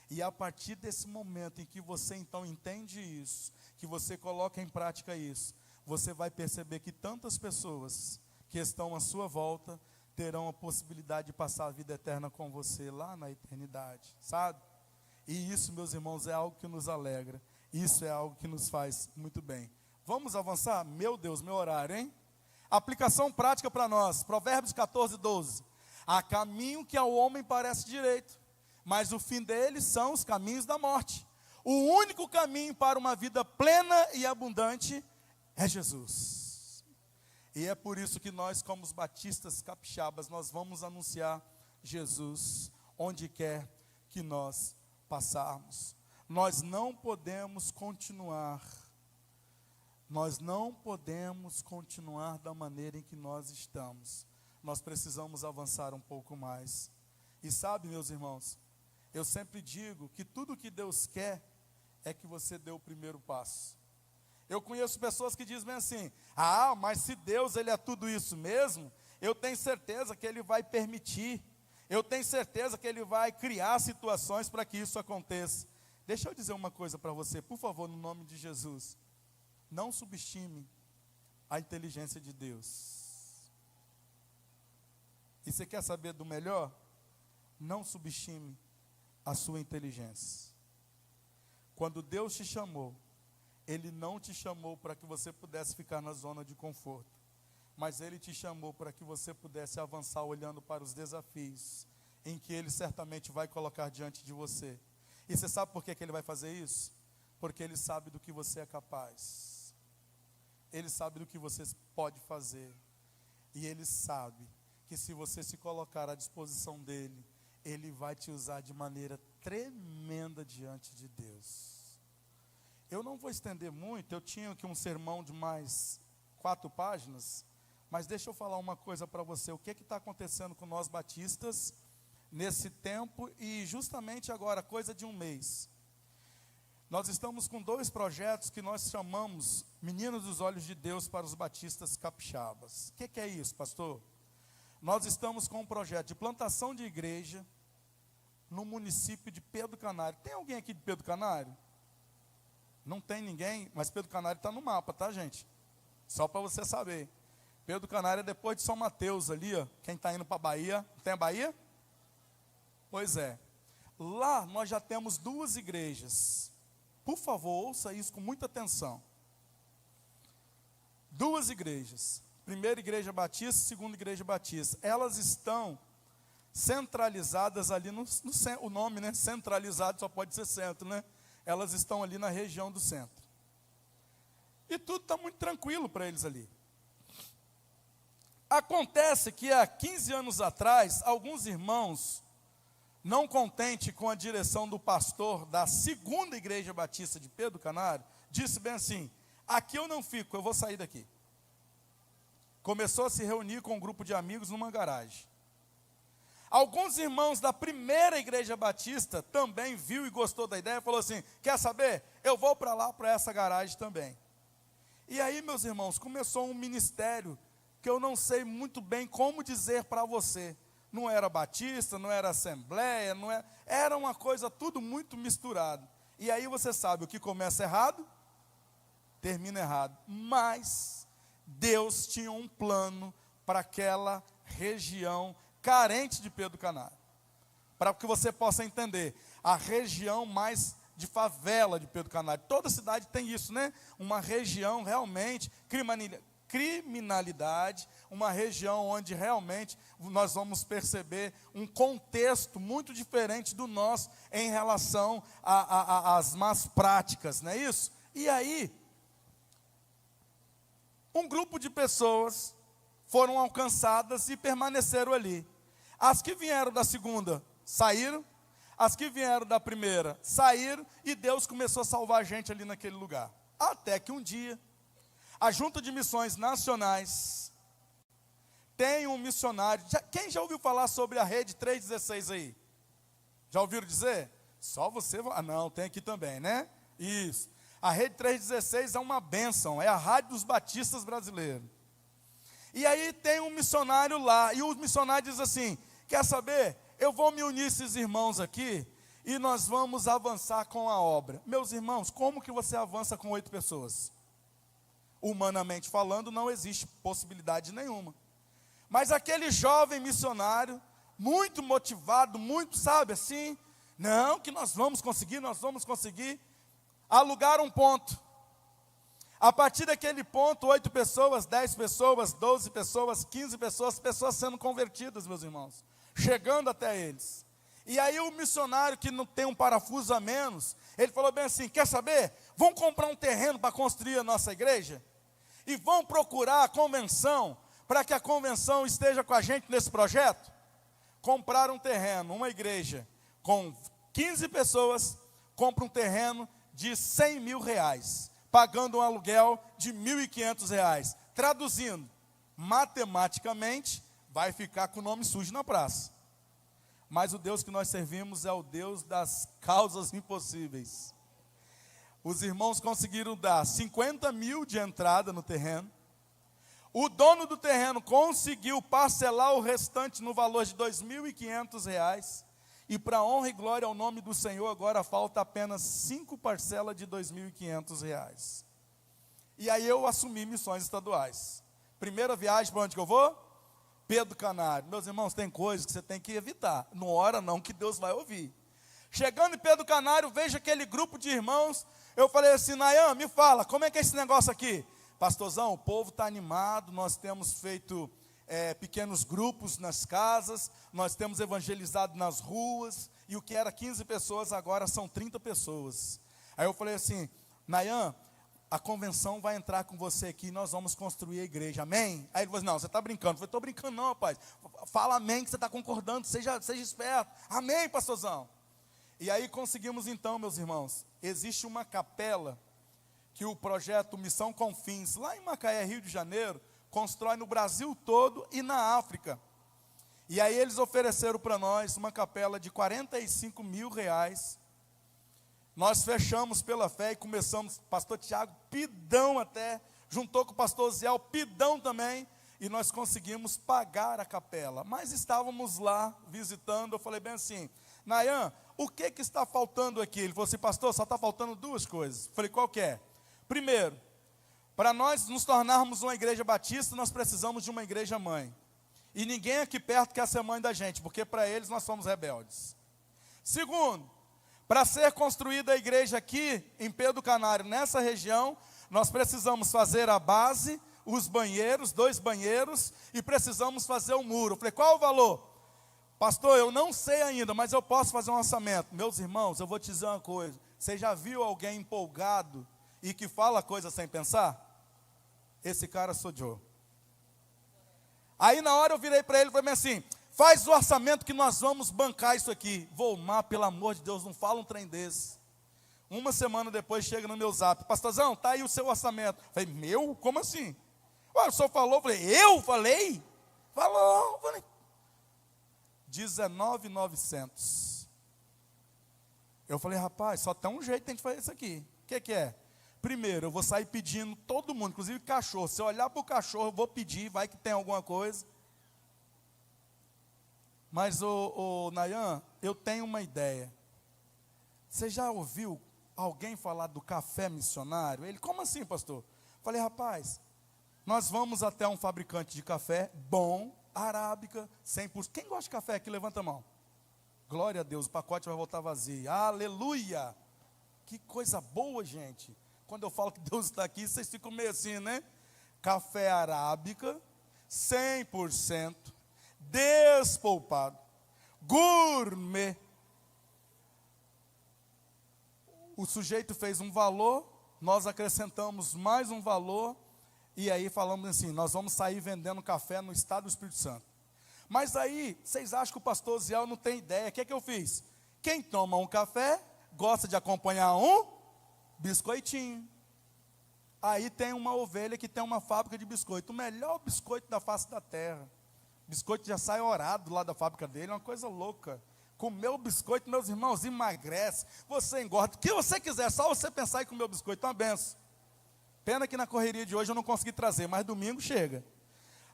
E a partir desse momento em que você então entende isso, que você coloca em prática isso, você vai perceber que tantas pessoas que estão à sua volta terão a possibilidade de passar a vida eterna com você lá na eternidade, sabe? E isso, meus irmãos, é algo que nos alegra, isso é algo que nos faz muito bem. Vamos avançar? Meu Deus, meu horário, hein? Aplicação prática para nós, Provérbios 14, 12. Há caminho que ao homem parece direito, mas o fim deles são os caminhos da morte. O único caminho para uma vida plena e abundante é Jesus. E é por isso que nós, como os batistas capixabas, nós vamos anunciar Jesus onde quer que nós passarmos. Nós não podemos continuar da maneira em que nós estamos. Nós precisamos avançar um pouco mais. E sabe, meus irmãos, eu sempre digo que tudo que Deus quer é que você dê o primeiro passo. Eu conheço pessoas que dizem assim, mas se Deus Ele é tudo isso mesmo, eu tenho certeza que Ele vai permitir, eu tenho certeza que Ele vai criar situações para que isso aconteça. Deixa eu dizer uma coisa para você, por favor, no nome de Jesus, não subestime a inteligência de Deus. E você quer saber do melhor? Não subestime a sua inteligência. Quando Deus te chamou, Ele não te chamou para que você pudesse ficar na zona de conforto, mas Ele te chamou para que você pudesse avançar olhando para os desafios em que Ele certamente vai colocar diante de você. E você sabe por que Ele vai fazer isso? Porque Ele sabe do que você é capaz. Ele sabe do que você pode fazer. E Ele sabe que se você se colocar à disposição dEle, Ele vai te usar de maneira tremenda diante de Deus. Eu não vou estender muito, eu tinha aqui um sermão de mais 4 páginas, mas deixa eu falar uma coisa para você. O que está acontecendo com nós batistas nesse tempo e justamente agora, coisa de um mês? Nós estamos com 2 projetos que nós chamamos Meninos dos Olhos de Deus para os Batistas Capixabas. O que é isso, pastor? Nós estamos com um projeto de plantação de igreja no município de Pedro Canário. Tem alguém aqui de Pedro Canário? Não tem ninguém, mas Pedro Canário está no mapa, tá, gente? Só para você saber. Pedro Canário é depois de São Mateus ali, ó. Quem está indo para a Bahia, tem a Bahia? Pois é. Lá nós já temos 2 igrejas. Por favor, ouça isso com muita atenção. 2 igrejas. Primeira igreja batista, segunda igreja batista. Elas estão centralizadas ali no o nome, né? Centralizado só pode ser centro, né? Elas estão ali na região do centro. E tudo está muito tranquilo para eles ali. Acontece que há 15 anos atrás, alguns irmãos, não contente com a direção do pastor da segunda igreja batista de Pedro Canário, disse bem assim: aqui eu não fico, eu vou sair daqui. Começou a se reunir com um grupo de amigos numa garagem. Alguns irmãos da primeira igreja batista também viu e gostou da ideia, falou assim: quer saber? Eu vou para lá, para essa garagem também. E aí, meus irmãos, começou um ministério que eu não sei muito bem como dizer para você. Não era batista, não era assembleia, não era uma coisa tudo muito misturado. E aí você sabe, o que começa errado, termina errado. Mas Deus tinha um plano para aquela região carente de Pedro Canário. Para que você possa entender, a região mais de favela de Pedro Canário. Toda cidade tem isso, né? Uma região realmente, criminalidade, uma região onde realmente nós vamos perceber um contexto muito diferente do nosso em relação às más práticas, não é isso? E aí, um grupo de pessoas foram alcançadas e permaneceram ali. As que vieram da segunda saíram, as que vieram da primeira saíram, e Deus começou a salvar a gente ali naquele lugar. Até que um dia, a Junta de Missões Nacionais tem um missionário. Quem já ouviu falar sobre a Rede 316 aí? Já ouviram dizer? Só você. Não, tem aqui também, né? Isso. A Rede 316 é uma bênção, é a rádio dos batistas brasileiros. E aí tem um missionário lá, e o missionário diz assim: quer saber? Eu vou me unir a esses irmãos aqui, e nós vamos avançar com a obra. Meus irmãos, como que você avança com 8 pessoas? Humanamente falando, não existe possibilidade nenhuma. Mas aquele jovem missionário, muito motivado, muito, sabe, assim, não, que nós vamos conseguir, alugar um ponto. A partir daquele ponto, 8 pessoas, 10 pessoas, 12 pessoas, 15 pessoas, pessoas sendo convertidas, meus irmãos, chegando até eles. E aí o missionário, que não tem um parafuso a menos, ele falou bem assim: quer saber? Vão comprar um terreno para construir a nossa igreja? E vão procurar a convenção, para que a convenção esteja com a gente nesse projeto? Compraram um terreno, uma igreja com 15 pessoas, compra um terreno de 100 mil reais, pagando um aluguel de 1.500 reais. Traduzindo, matematicamente, vai ficar com o nome sujo na praça. Mas o Deus que nós servimos é o Deus das causas impossíveis. Os irmãos conseguiram dar 50 mil de entrada no terreno. O dono do terreno conseguiu parcelar o restante no valor de 2.500 reais. E para honra e glória ao nome do Senhor, agora falta apenas 5 parcelas de 2.500 reais. E aí eu assumi missões estaduais. Primeira viagem, para onde que eu vou? Pedro Canário. Meus irmãos, tem coisas que você tem que evitar. Não ora não, que Deus vai ouvir. Chegando em Pedro Canário, vejo aquele grupo de irmãos. Eu falei assim, Nayan, me fala, como é que é esse negócio aqui? Pastorzão, o povo está animado, nós temos feito pequenos grupos nas casas, nós temos evangelizado nas ruas, e o que era 15 pessoas, agora são 30 pessoas. Aí eu falei assim, Nayan, a convenção vai entrar com você aqui, nós vamos construir a igreja, amém? Aí ele falou assim, não, você está brincando. Eu falei, estou brincando não, rapaz, fala amém que você está concordando, seja esperto, amém, pastorzão. E aí conseguimos então, meus irmãos, existe uma capela, que o projeto Missão Confins, lá em Macaé, Rio de Janeiro, constrói no Brasil todo e na África. E aí eles ofereceram para nós uma capela de R$45 mil, nós fechamos pela fé e começamos, pastor Tiago, pidão até, juntou com o pastor Ziel, pidão também, e nós conseguimos pagar a capela, mas estávamos lá visitando, eu falei bem assim, Nayan, o que está faltando aqui? Ele falou assim, pastor, só está faltando duas coisas. Eu falei, qual que é? Primeiro, para nós nos tornarmos uma igreja batista, nós precisamos de uma igreja mãe, e ninguém aqui perto quer ser mãe da gente, porque para eles nós somos rebeldes. Segundo, para ser construída a igreja aqui em Pedro Canário, nessa região, nós precisamos fazer a base, os banheiros, 2 banheiros, e precisamos fazer o muro. Eu falei, qual o valor? Pastor, eu não sei ainda, mas eu posso fazer um orçamento. Meus irmãos, eu vou te dizer uma coisa, você já viu alguém empolgado e que fala coisa sem pensar? Esse cara sou eu. Aí na hora eu virei para ele e falei assim, faz o orçamento que nós vamos bancar isso aqui. Volmar, pelo amor de Deus, não fala um trem desse. Uma semana depois chega no meu zap, pastorzão, está aí o seu orçamento. Eu falei, meu? Como assim? Ué, o senhor falou? Eu falei, eu falei? Falou. Falei, 19.900. Eu falei, rapaz, só tem um jeito de a gente fazer isso aqui. O que é? Primeiro, eu vou sair pedindo todo mundo, inclusive cachorro. Se eu olhar para o cachorro, eu vou pedir, vai que tem alguma coisa. Mas, Nayan, eu tenho uma ideia. Você já ouviu alguém falar do café missionário? Ele, como assim, pastor? Falei, rapaz, nós vamos até um fabricante de café bom, arábica, 100%. Quem gosta de café aqui, levanta a mão. Glória a Deus, o pacote vai voltar vazio. Aleluia! Que coisa boa, gente. Quando eu falo que Deus está aqui, vocês ficam meio assim, né? Café arábica, 100%. Despolpado, gourmet. O sujeito fez um valor, nós acrescentamos mais um valor, e aí falamos assim, nós vamos sair vendendo café no estado do Espírito Santo. Mas aí, vocês acham que o pastor Ziel não tem ideia? O que é que eu fiz? Quem toma um café, gosta de acompanhar um biscoitinho. Aí tem uma ovelha que tem uma fábrica de biscoito, o melhor biscoito da face da terra. Biscoito já sai orado lá da fábrica dele, é uma coisa louca. Comer o biscoito, meus irmãos, emagrece, você engorda, o que você quiser, só você pensar em comer o biscoito, é uma benção. Pena que na correria de hoje eu não consegui trazer, mas domingo chega.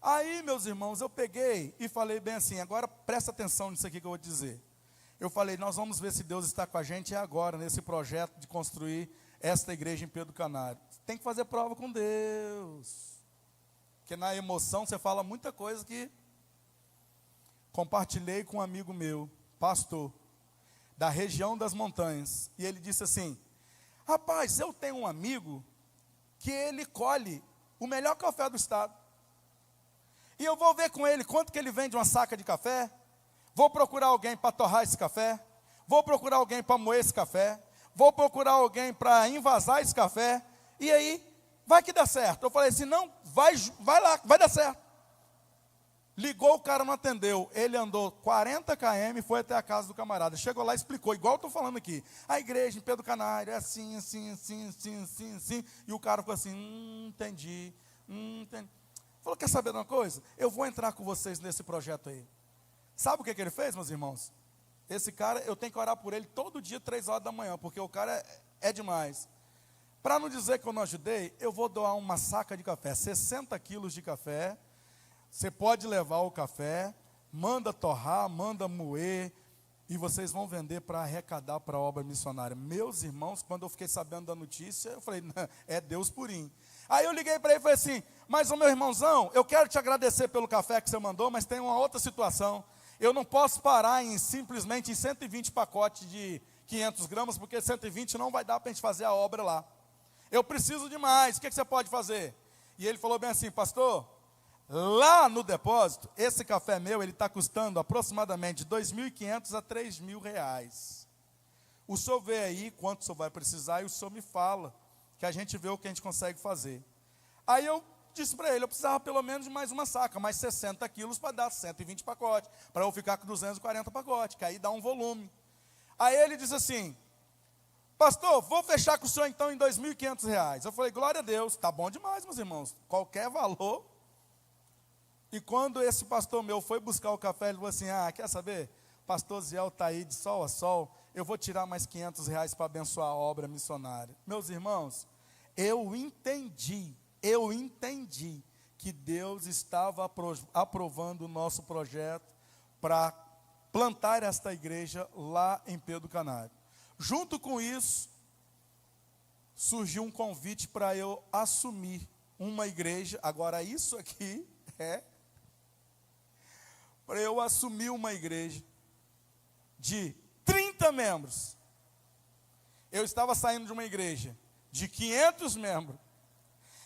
Aí, meus irmãos, eu peguei e falei bem assim, agora presta atenção nisso aqui que eu vou dizer. Eu falei, nós vamos ver se Deus está com a gente agora, nesse projeto de construir esta igreja em Pedro Canário. Tem que fazer prova com Deus. Porque na emoção você fala muita coisa que... Compartilhei com um amigo meu, pastor, da região das montanhas, e ele disse assim, rapaz, eu tenho um amigo que ele colhe o melhor café do estado, e eu vou ver com ele quanto que ele vende uma saca de café, vou procurar alguém para torrar esse café, vou procurar alguém para moer esse café, vou procurar alguém para envasar esse café, e aí, vai que dá certo. Eu falei assim, não, vai lá, vai dar certo. Ligou, o cara não atendeu, ele andou 40 km e foi até a casa do camarada, chegou lá e explicou, igual eu estou falando aqui, a igreja em Pedro Canário é assim, e o cara ficou assim, entendi. Falou, quer saber de uma coisa? Eu vou entrar com vocês nesse projeto aí. Sabe o que ele fez, meus irmãos? Esse cara, eu tenho que orar por ele todo dia, 3 horas da manhã, porque o cara é demais. Para não dizer que eu não ajudei, eu vou doar uma saca de café, 60 quilos de café. Você pode levar o café, manda torrar, manda moer, e vocês vão vender para arrecadar para a obra missionária. Meus irmãos, quando eu fiquei sabendo da notícia, eu falei, não, é Deus purinho. Aí eu liguei para ele e falei assim, mas o meu irmãozão, eu quero te agradecer pelo café que você mandou, mas tem uma outra situação. Eu não posso parar simplesmente em 120 pacotes de 500 gramas, porque 120 não vai dar para a gente fazer a obra lá. Eu preciso de mais, o que você pode fazer? E ele falou bem assim, pastor, lá no depósito, esse café meu, ele está custando aproximadamente R$2.500 a R$3.000. O senhor vê aí quanto o senhor vai precisar e o senhor me fala, que a gente vê o que a gente consegue fazer. Aí eu disse para ele, eu precisava pelo menos de mais uma saca, mais 60 quilos para dar 120 pacotes, para eu ficar com 240 pacotes, que aí dá um volume. Aí ele disse assim, pastor, vou fechar com o senhor então em R$2.500. Eu falei, glória a Deus, tá bom demais, meus irmãos, qualquer valor. E quando esse pastor meu foi buscar o café, ele falou assim, quer saber? Pastor Ziel está aí de sol a sol, eu vou tirar mais R$500 para abençoar a obra missionária. Meus irmãos, eu entendi que Deus estava aprovando o nosso projeto para plantar esta igreja lá em Pedro Canário. Junto com isso, surgiu um convite para eu assumir uma igreja. Agora isso aqui para eu assumir uma igreja de 30 membros. Eu estava saindo de uma igreja de 500 membros.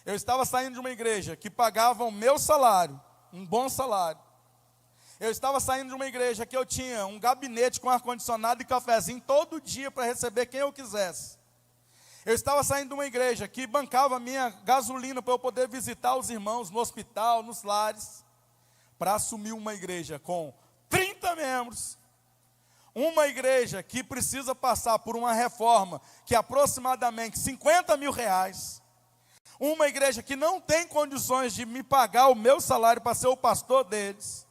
Eu estava saindo de uma igreja que pagava o meu salário, um bom salário. Eu estava saindo de uma igreja que eu tinha um gabinete com ar-condicionado e cafezinho todo dia para receber quem eu quisesse. Eu estava saindo de uma igreja que bancava a minha gasolina para eu poder visitar os irmãos no hospital, nos lares, para assumir uma igreja com 30 membros, uma igreja que precisa passar por uma reforma que é aproximadamente R$50.000, uma igreja que não tem condições de me pagar o meu salário para ser o pastor deles,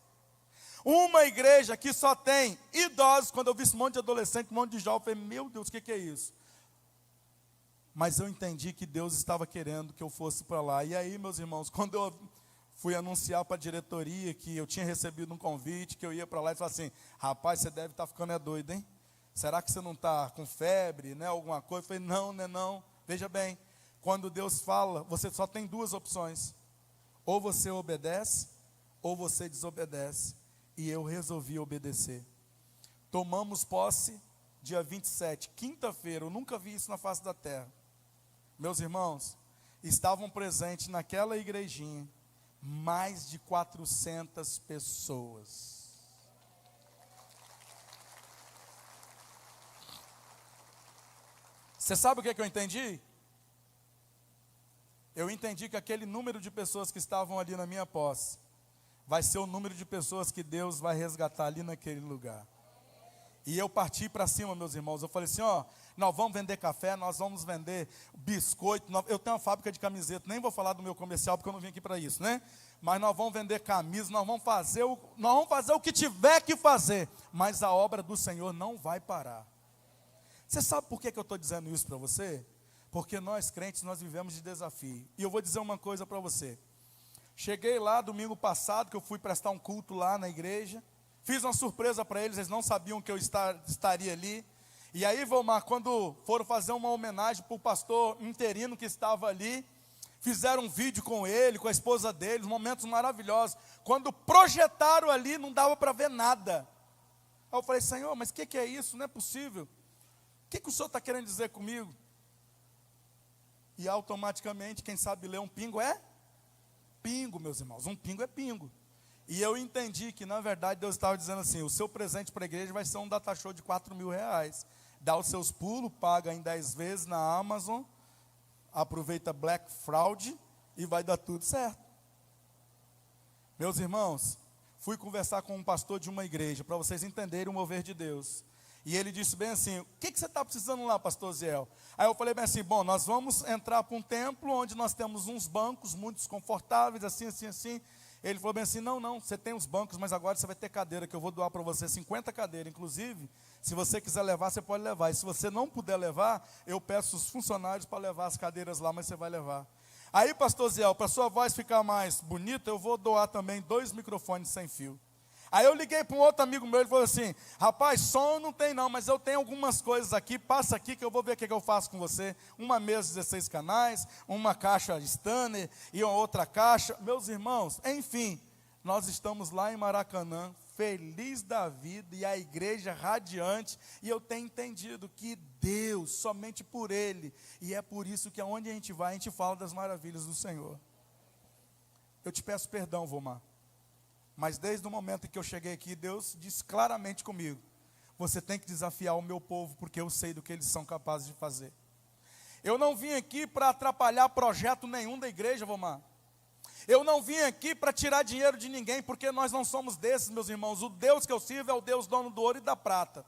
uma igreja que só tem idosos. Quando eu vi esse monte de adolescente, um monte de jovem, eu falei, meu Deus, o que é isso? Mas eu entendi que Deus estava querendo que eu fosse para lá. E aí, meus irmãos, quando eu fui anunciar para a diretoria que eu tinha recebido um convite, que eu ia para lá, e falei assim, rapaz, você deve estar ficando doido, hein? Será que você não está com febre, né, alguma coisa? Eu falei, não, né, não. Veja bem, quando Deus fala, você só tem duas opções. Ou você obedece, ou você desobedece. E eu resolvi obedecer. Tomamos posse dia 27, quinta-feira. Eu nunca vi isso na face da terra. Meus irmãos, estavam presentes naquela igrejinha mais de 400 pessoas. Você sabe o que eu entendi? Eu entendi que aquele número de pessoas que estavam ali na minha posse vai ser o número de pessoas que Deus vai resgatar ali naquele lugar. E eu parti para cima, meus irmãos. Eu falei assim, nós vamos vender café, nós vamos vender biscoito. Eu tenho uma fábrica de camiseta, nem vou falar do meu comercial, porque eu não vim aqui para isso, né? Mas nós vamos vender camisas, nós vamos fazer o que tiver que fazer. Mas a obra do Senhor não vai parar. Você sabe por que eu estou dizendo isso para você? Porque nós crentes, nós vivemos de desafio. E eu vou dizer uma coisa para você. Cheguei lá domingo passado, que eu fui prestar um culto lá na igreja. Fiz uma surpresa para eles não sabiam que eu estaria ali. E aí, Volmar, quando foram fazer uma homenagem para o pastor interino que estava ali, fizeram um vídeo com ele, com a esposa dele, momentos maravilhosos. Quando projetaram ali, não dava para ver nada. Aí eu falei, Senhor, mas o que é isso? Não é possível. O que o Senhor está querendo dizer comigo? E automaticamente, quem sabe ler um pingo é pingo, meus irmãos. Um pingo é pingo. E eu entendi que, na verdade, Deus estava dizendo assim, o seu presente para a igreja vai ser um data show de R$4.000. Dá os seus pulos, paga em 10 vezes na Amazon, aproveita Black Fraud e vai dar tudo certo. Meus irmãos, fui conversar com um pastor de uma igreja, para vocês entenderem o mover de Deus. E ele disse bem assim, o que você está precisando lá, pastor Ziel? Aí eu falei bem assim, bom, nós vamos entrar para um templo onde nós temos uns bancos muito desconfortáveis, assim. Ele falou bem assim, não, você tem os bancos, mas agora você vai ter cadeira, que eu vou doar para você 50 cadeiras. Inclusive, se você quiser levar, você pode levar. E se você não puder levar, eu peço os funcionários para levar as cadeiras lá, mas você vai levar. Aí, pastor Ziel, para sua voz ficar mais bonita, eu vou doar também 2 microfones sem fio. Aí eu liguei para um outro amigo meu, ele falou assim: rapaz, som não tem não, mas eu tenho algumas coisas aqui, passa aqui que eu vou ver o que eu faço com você. Uma mesa 16 canais, uma caixa Stanley e uma outra caixa. Meus irmãos, enfim, nós estamos lá em Maracanã, feliz da vida, e a igreja radiante, e eu tenho entendido que Deus, somente por Ele, e é por isso que aonde a gente vai, a gente fala das maravilhas do Senhor. Eu te peço perdão, Vomar, mas desde o momento em que eu cheguei aqui, Deus disse claramente comigo: você tem que desafiar o meu povo, porque eu sei do que eles são capazes de fazer. Eu não vim aqui para atrapalhar projeto nenhum da igreja, Vomar. Eu não vim aqui para tirar dinheiro de ninguém, porque nós não somos desses, meus irmãos. O Deus que eu sirvo é o Deus dono do ouro e da prata.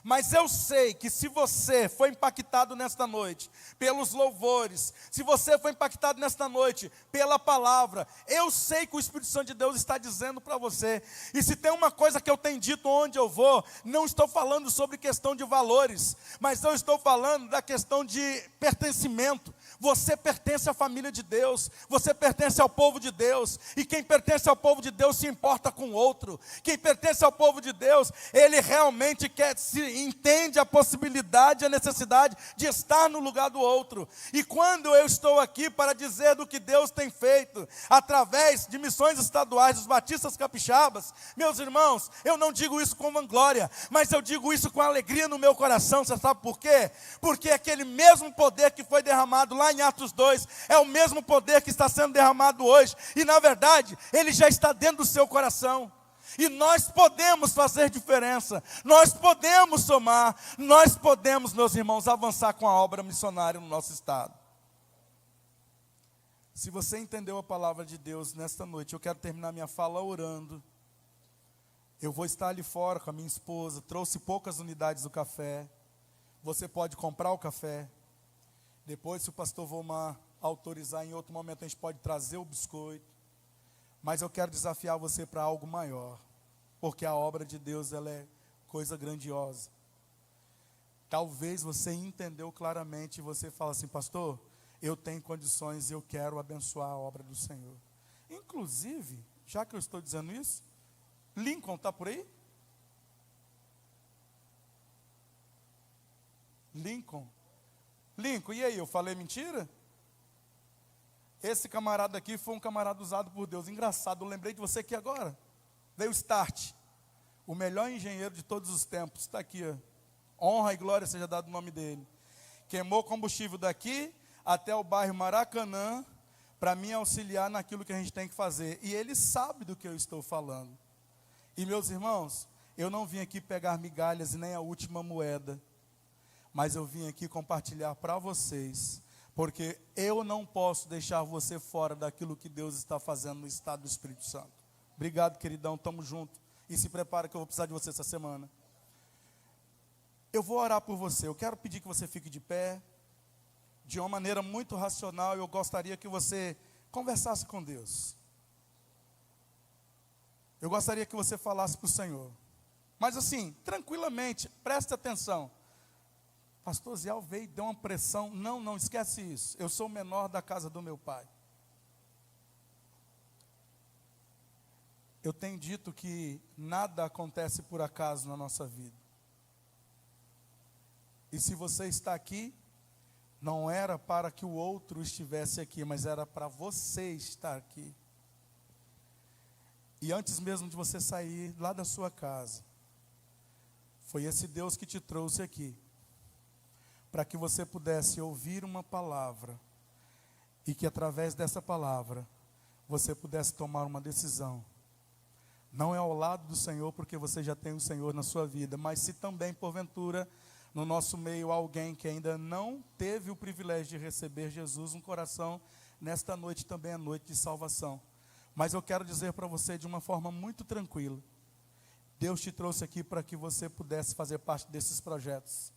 Mas eu sei que se você foi impactado nesta noite pelos louvores, se você foi impactado nesta noite pela palavra, eu sei que o Espírito Santo de Deus está dizendo para você. E se tem uma coisa que eu tenho dito onde eu vou, não estou falando sobre questão de valores, mas eu estou falando da questão de pertencimento. Você pertence à família de Deus, você pertence ao povo de Deus, e quem pertence ao povo de Deus se importa com o outro. Quem pertence ao povo de Deus, ele realmente entende a possibilidade, a necessidade de estar no lugar do outro. E quando eu estou aqui para dizer do que Deus tem feito, através de missões estaduais dos batistas capixabas, meus irmãos, eu não digo isso com vanglória, mas eu digo isso com alegria no meu coração. Você sabe por quê? Porque aquele mesmo poder que foi derramado lá em Atos 2, é o mesmo poder que está sendo derramado hoje, e na verdade, ele já está dentro do seu coração, e nós podemos fazer diferença, nós podemos somar, nós podemos, meus irmãos, avançar com a obra missionária no nosso estado. Se você entendeu a palavra de Deus nesta noite, eu quero terminar minha fala orando. Eu vou estar ali fora com a minha esposa, trouxe poucas unidades do café, você pode comprar o café. Depois, se o pastor Vomar autorizar, em outro momento a gente pode trazer o biscoito. Mas eu quero desafiar você para algo maior, porque a obra de Deus, ela é coisa grandiosa. Talvez você entendeu claramente e você fala assim: pastor, eu tenho condições e eu quero abençoar a obra do Senhor. Inclusive, já que eu estou dizendo isso, Lincoln está por aí? Lincoln, e aí, eu falei mentira? Esse camarada aqui foi um camarada usado por Deus. Engraçado, eu lembrei de você aqui agora. Veio o Start, o melhor engenheiro de todos os tempos, está aqui, ó. Honra e glória seja dado o nome dele. Queimou combustível daqui até o bairro Maracanã, para me auxiliar naquilo que a gente tem que fazer. E ele sabe do que eu estou falando. E meus irmãos, eu não vim aqui pegar migalhas e nem a última moeda, mas eu vim aqui compartilhar para vocês, porque eu não posso deixar você fora daquilo que Deus está fazendo no estado do Espírito Santo. Obrigado, queridão, estamos juntos. E se prepara que eu vou precisar de você essa semana. Eu vou orar por você. Eu quero pedir que você fique de pé. De uma maneira muito racional, eu gostaria que você conversasse com Deus. Eu gostaria que você falasse para o Senhor. Mas assim, tranquilamente, preste atenção. Pastor Ziel veio e deu uma pressão. Não esquece isso. Eu sou o menor da casa do meu pai. Eu tenho dito que nada acontece por acaso na nossa vida. E se você está aqui, não era para que o outro estivesse aqui, mas era para você estar aqui. E antes mesmo de você sair lá da sua casa, foi esse Deus que te trouxe aqui, para que você pudesse ouvir uma palavra, e que através dessa palavra, você pudesse tomar uma decisão. Não é ao lado do Senhor, porque você já tem o Senhor na sua vida, mas se também, porventura, no nosso meio, alguém que ainda não teve o privilégio de receber Jesus no coração, nesta noite também é noite de salvação. Mas eu quero dizer para você de uma forma muito tranquila, Deus te trouxe aqui para que você pudesse fazer parte desses projetos.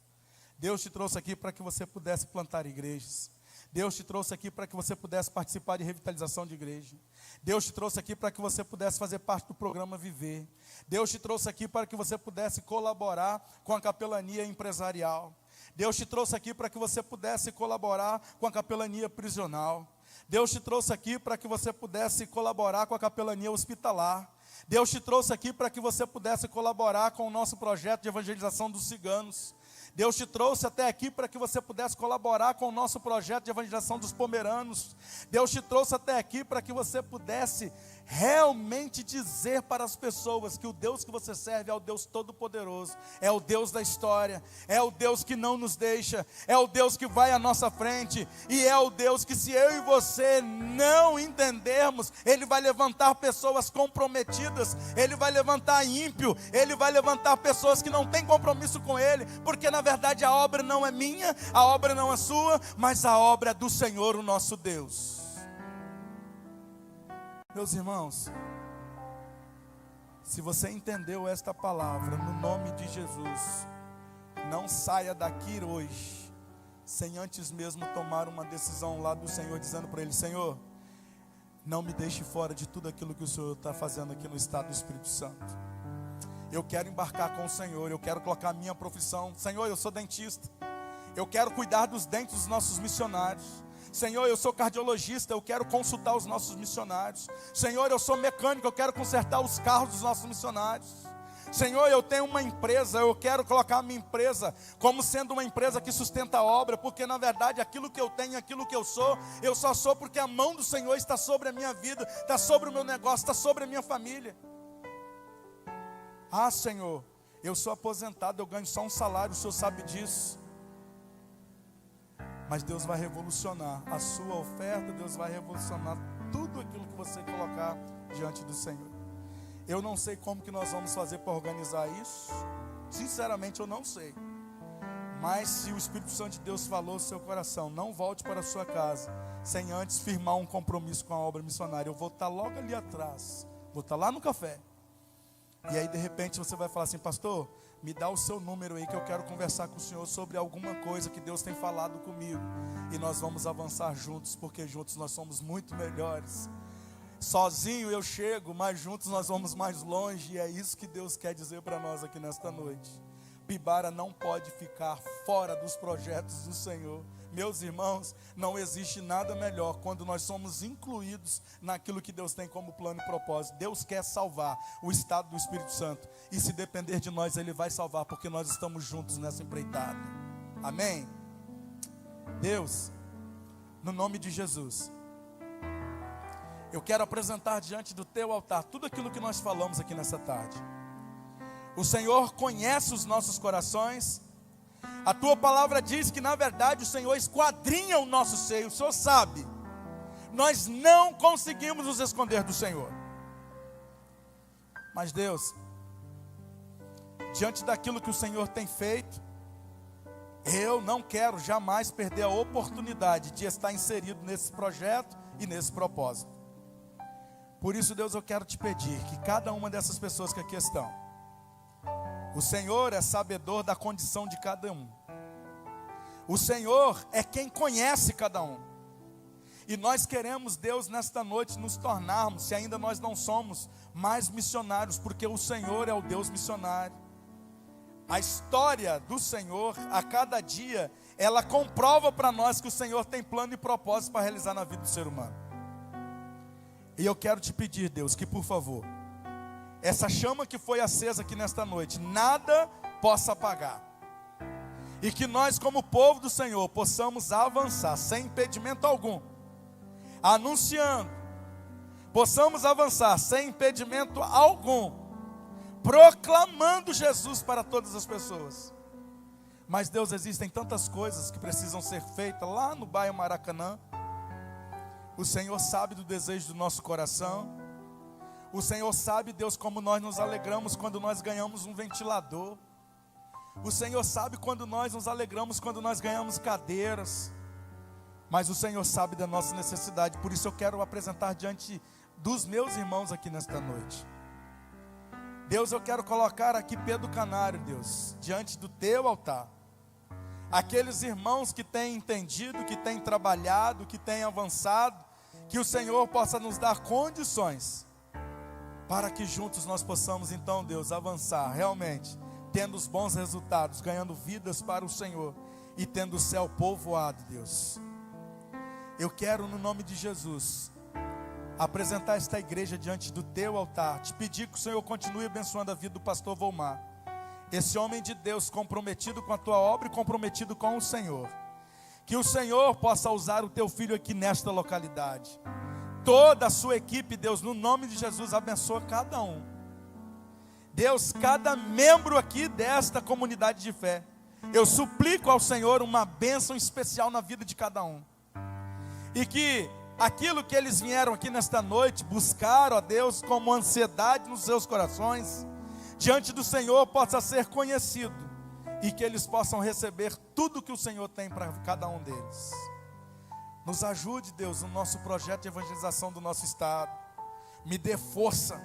Deus te trouxe aqui para que você pudesse plantar igrejas. Deus te trouxe aqui para que você pudesse participar de revitalização de igreja. Deus te trouxe aqui para que você pudesse fazer parte do programa Viver. Deus te trouxe aqui para que você pudesse colaborar com a capelania empresarial. Deus te trouxe aqui para que você pudesse colaborar com a capelania prisional. Deus te trouxe aqui para que você pudesse colaborar com a capelania hospitalar. Deus te trouxe aqui para que você pudesse colaborar com o nosso projeto de evangelização dos ciganos. Deus te trouxe até aqui para que você pudesse colaborar com o nosso projeto de evangelização dos pomeranos. Deus te trouxe até aqui para que você pudesse realmente dizer para as pessoas que o Deus que você serve é o Deus Todo-Poderoso, é o Deus da história, é o Deus que não nos deixa, é o Deus que vai à nossa frente, e é o Deus que, se eu e você não entendermos, Ele vai levantar pessoas comprometidas, Ele vai levantar ímpio, Ele vai levantar pessoas que não têm compromisso com Ele, porque na verdade a obra não é minha, a obra não é sua, mas a obra é do Senhor, o nosso Deus. Meus irmãos, se você entendeu esta palavra, no nome de Jesus, não saia daqui hoje, sem antes mesmo tomar uma decisão lá do Senhor, dizendo para Ele: Senhor, não me deixe fora de tudo aquilo que o Senhor está fazendo aqui no estado do Espírito Santo. Eu quero embarcar com o Senhor, eu quero colocar a minha profissão. Senhor, eu sou dentista, eu quero cuidar dos dentes dos nossos missionários. Senhor, eu sou cardiologista, eu quero consultar os nossos missionários. Senhor, eu sou mecânico, eu quero consertar os carros dos nossos missionários. Senhor, eu tenho uma empresa, eu quero colocar a minha empresa como sendo uma empresa que sustenta a obra, porque na verdade aquilo que eu tenho, aquilo que eu só sou porque a mão do Senhor está sobre a minha vida, está sobre o meu negócio, está sobre a minha família. Ah, Senhor, eu sou aposentado, eu ganho só um salário, o Senhor sabe disso. Mas Deus vai revolucionar a sua oferta, Deus vai revolucionar tudo aquilo que você colocar diante do Senhor. Eu não sei como que nós vamos fazer para organizar isso, sinceramente eu não sei. Mas se o Espírito Santo de Deus falou no seu coração, não volte para a sua casa sem antes firmar um compromisso com a obra missionária. Eu vou estar logo ali atrás, vou estar lá no café. E aí de repente você vai falar assim: pastor, me dá o seu número aí que eu quero conversar com o senhor sobre alguma coisa que Deus tem falado comigo. E nós vamos avançar juntos, porque juntos nós somos muito melhores. Sozinho eu chego, mas juntos nós vamos mais longe. E é isso que Deus quer dizer para nós aqui nesta noite. Bibara não pode ficar fora dos projetos do Senhor. Meus irmãos, não existe nada melhor quando nós somos incluídos naquilo que Deus tem como plano e propósito. Deus quer salvar o estado do Espírito Santo, e se depender de nós, Ele vai salvar, porque nós estamos juntos nessa empreitada. Amém? Deus, no nome de Jesus, eu quero apresentar diante do Teu altar tudo aquilo que nós falamos aqui nessa tarde. O Senhor conhece os nossos corações. A Tua palavra diz que na verdade o Senhor esquadrinha o nosso seio. O Senhor sabe. Nós não conseguimos nos esconder do Senhor. Mas Deus, diante daquilo que o Senhor tem feito, eu não quero jamais perder a oportunidade de estar inserido nesse projeto e nesse propósito. Por isso, Deus, eu quero te pedir que cada uma dessas pessoas que aqui estão, o Senhor é sabedor da condição de cada um. O Senhor é quem conhece cada um. E nós queremos, Deus, nesta noite nos tornarmos, se ainda nós não somos, mais missionários, porque o Senhor é o Deus missionário. A história do Senhor, a cada dia, ela comprova para nós que o Senhor tem plano e propósito para realizar na vida do ser humano. E eu quero te pedir, Deus, que por favor, essa chama que foi acesa aqui nesta noite, nada possa apagar. E que nós, como povo do Senhor, possamos avançar sem impedimento algum, anunciando, possamos avançar sem impedimento algum, proclamando Jesus para todas as pessoas. Mas Deus, existem tantas coisas que precisam ser feitas lá no bairro Maracanã. O Senhor sabe do desejo do nosso coração. O Senhor sabe, Deus, como nós nos alegramos quando nós ganhamos um ventilador. O Senhor sabe quando nós nos alegramos quando nós ganhamos cadeiras. Mas o Senhor sabe da nossa necessidade. Por isso eu quero apresentar diante dos meus irmãos aqui nesta noite. Deus, eu quero colocar aqui Pedro Canário, Deus, diante do Teu altar. Aqueles irmãos que têm entendido, que têm trabalhado, que têm avançado, que o Senhor possa nos dar condições para que juntos nós possamos então, Deus, avançar realmente, tendo os bons resultados, ganhando vidas para o Senhor e tendo o céu povoado, Deus. eu quero, no nome de Jesus, apresentar esta igreja diante do teu altar, te pedir que o Senhor continue abençoando a vida do pastor Volmar, esse homem de Deus comprometido com a tua obra e comprometido com o Senhor. Que o Senhor possa usar o teu filho aqui nesta localidade. Toda a sua equipe, Deus, no nome de Jesus, abençoa cada um. Deus, cada membro aqui desta comunidade de fé, eu suplico ao Senhor uma bênção especial na vida de cada um. E que aquilo que eles vieram aqui nesta noite buscar, ó Deus, como ansiedade nos seus corações, diante do Senhor possa ser conhecido, e que eles possam receber tudo que o Senhor tem para cada um deles. Nos ajude, Deus, no nosso projeto de evangelização do nosso estado. Me dê força,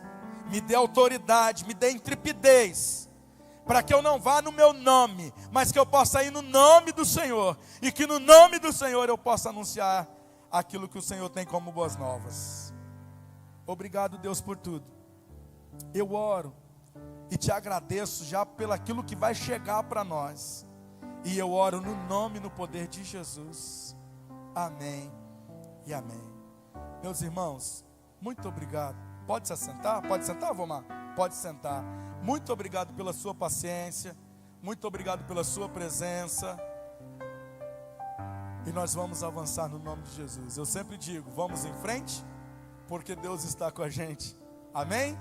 me dê autoridade, me dê intrepidez, para que eu não vá no meu nome, mas que eu possa ir no nome do Senhor, e que no nome do Senhor eu possa anunciar aquilo que o Senhor tem como boas novas. Obrigado, Deus, por tudo. Eu oro e te agradeço já pelo aquilo que vai chegar para nós. E eu oro no nome e no poder de Jesus. Amém e amém. Meus irmãos, muito obrigado. Pode se assentar? Pode sentar, Volmar? Pode sentar. Muito obrigado pela sua paciência. Muito obrigado pela sua presença. E nós vamos avançar no nome de Jesus. Eu sempre digo, vamos em frente, porque Deus está com a gente. Amém?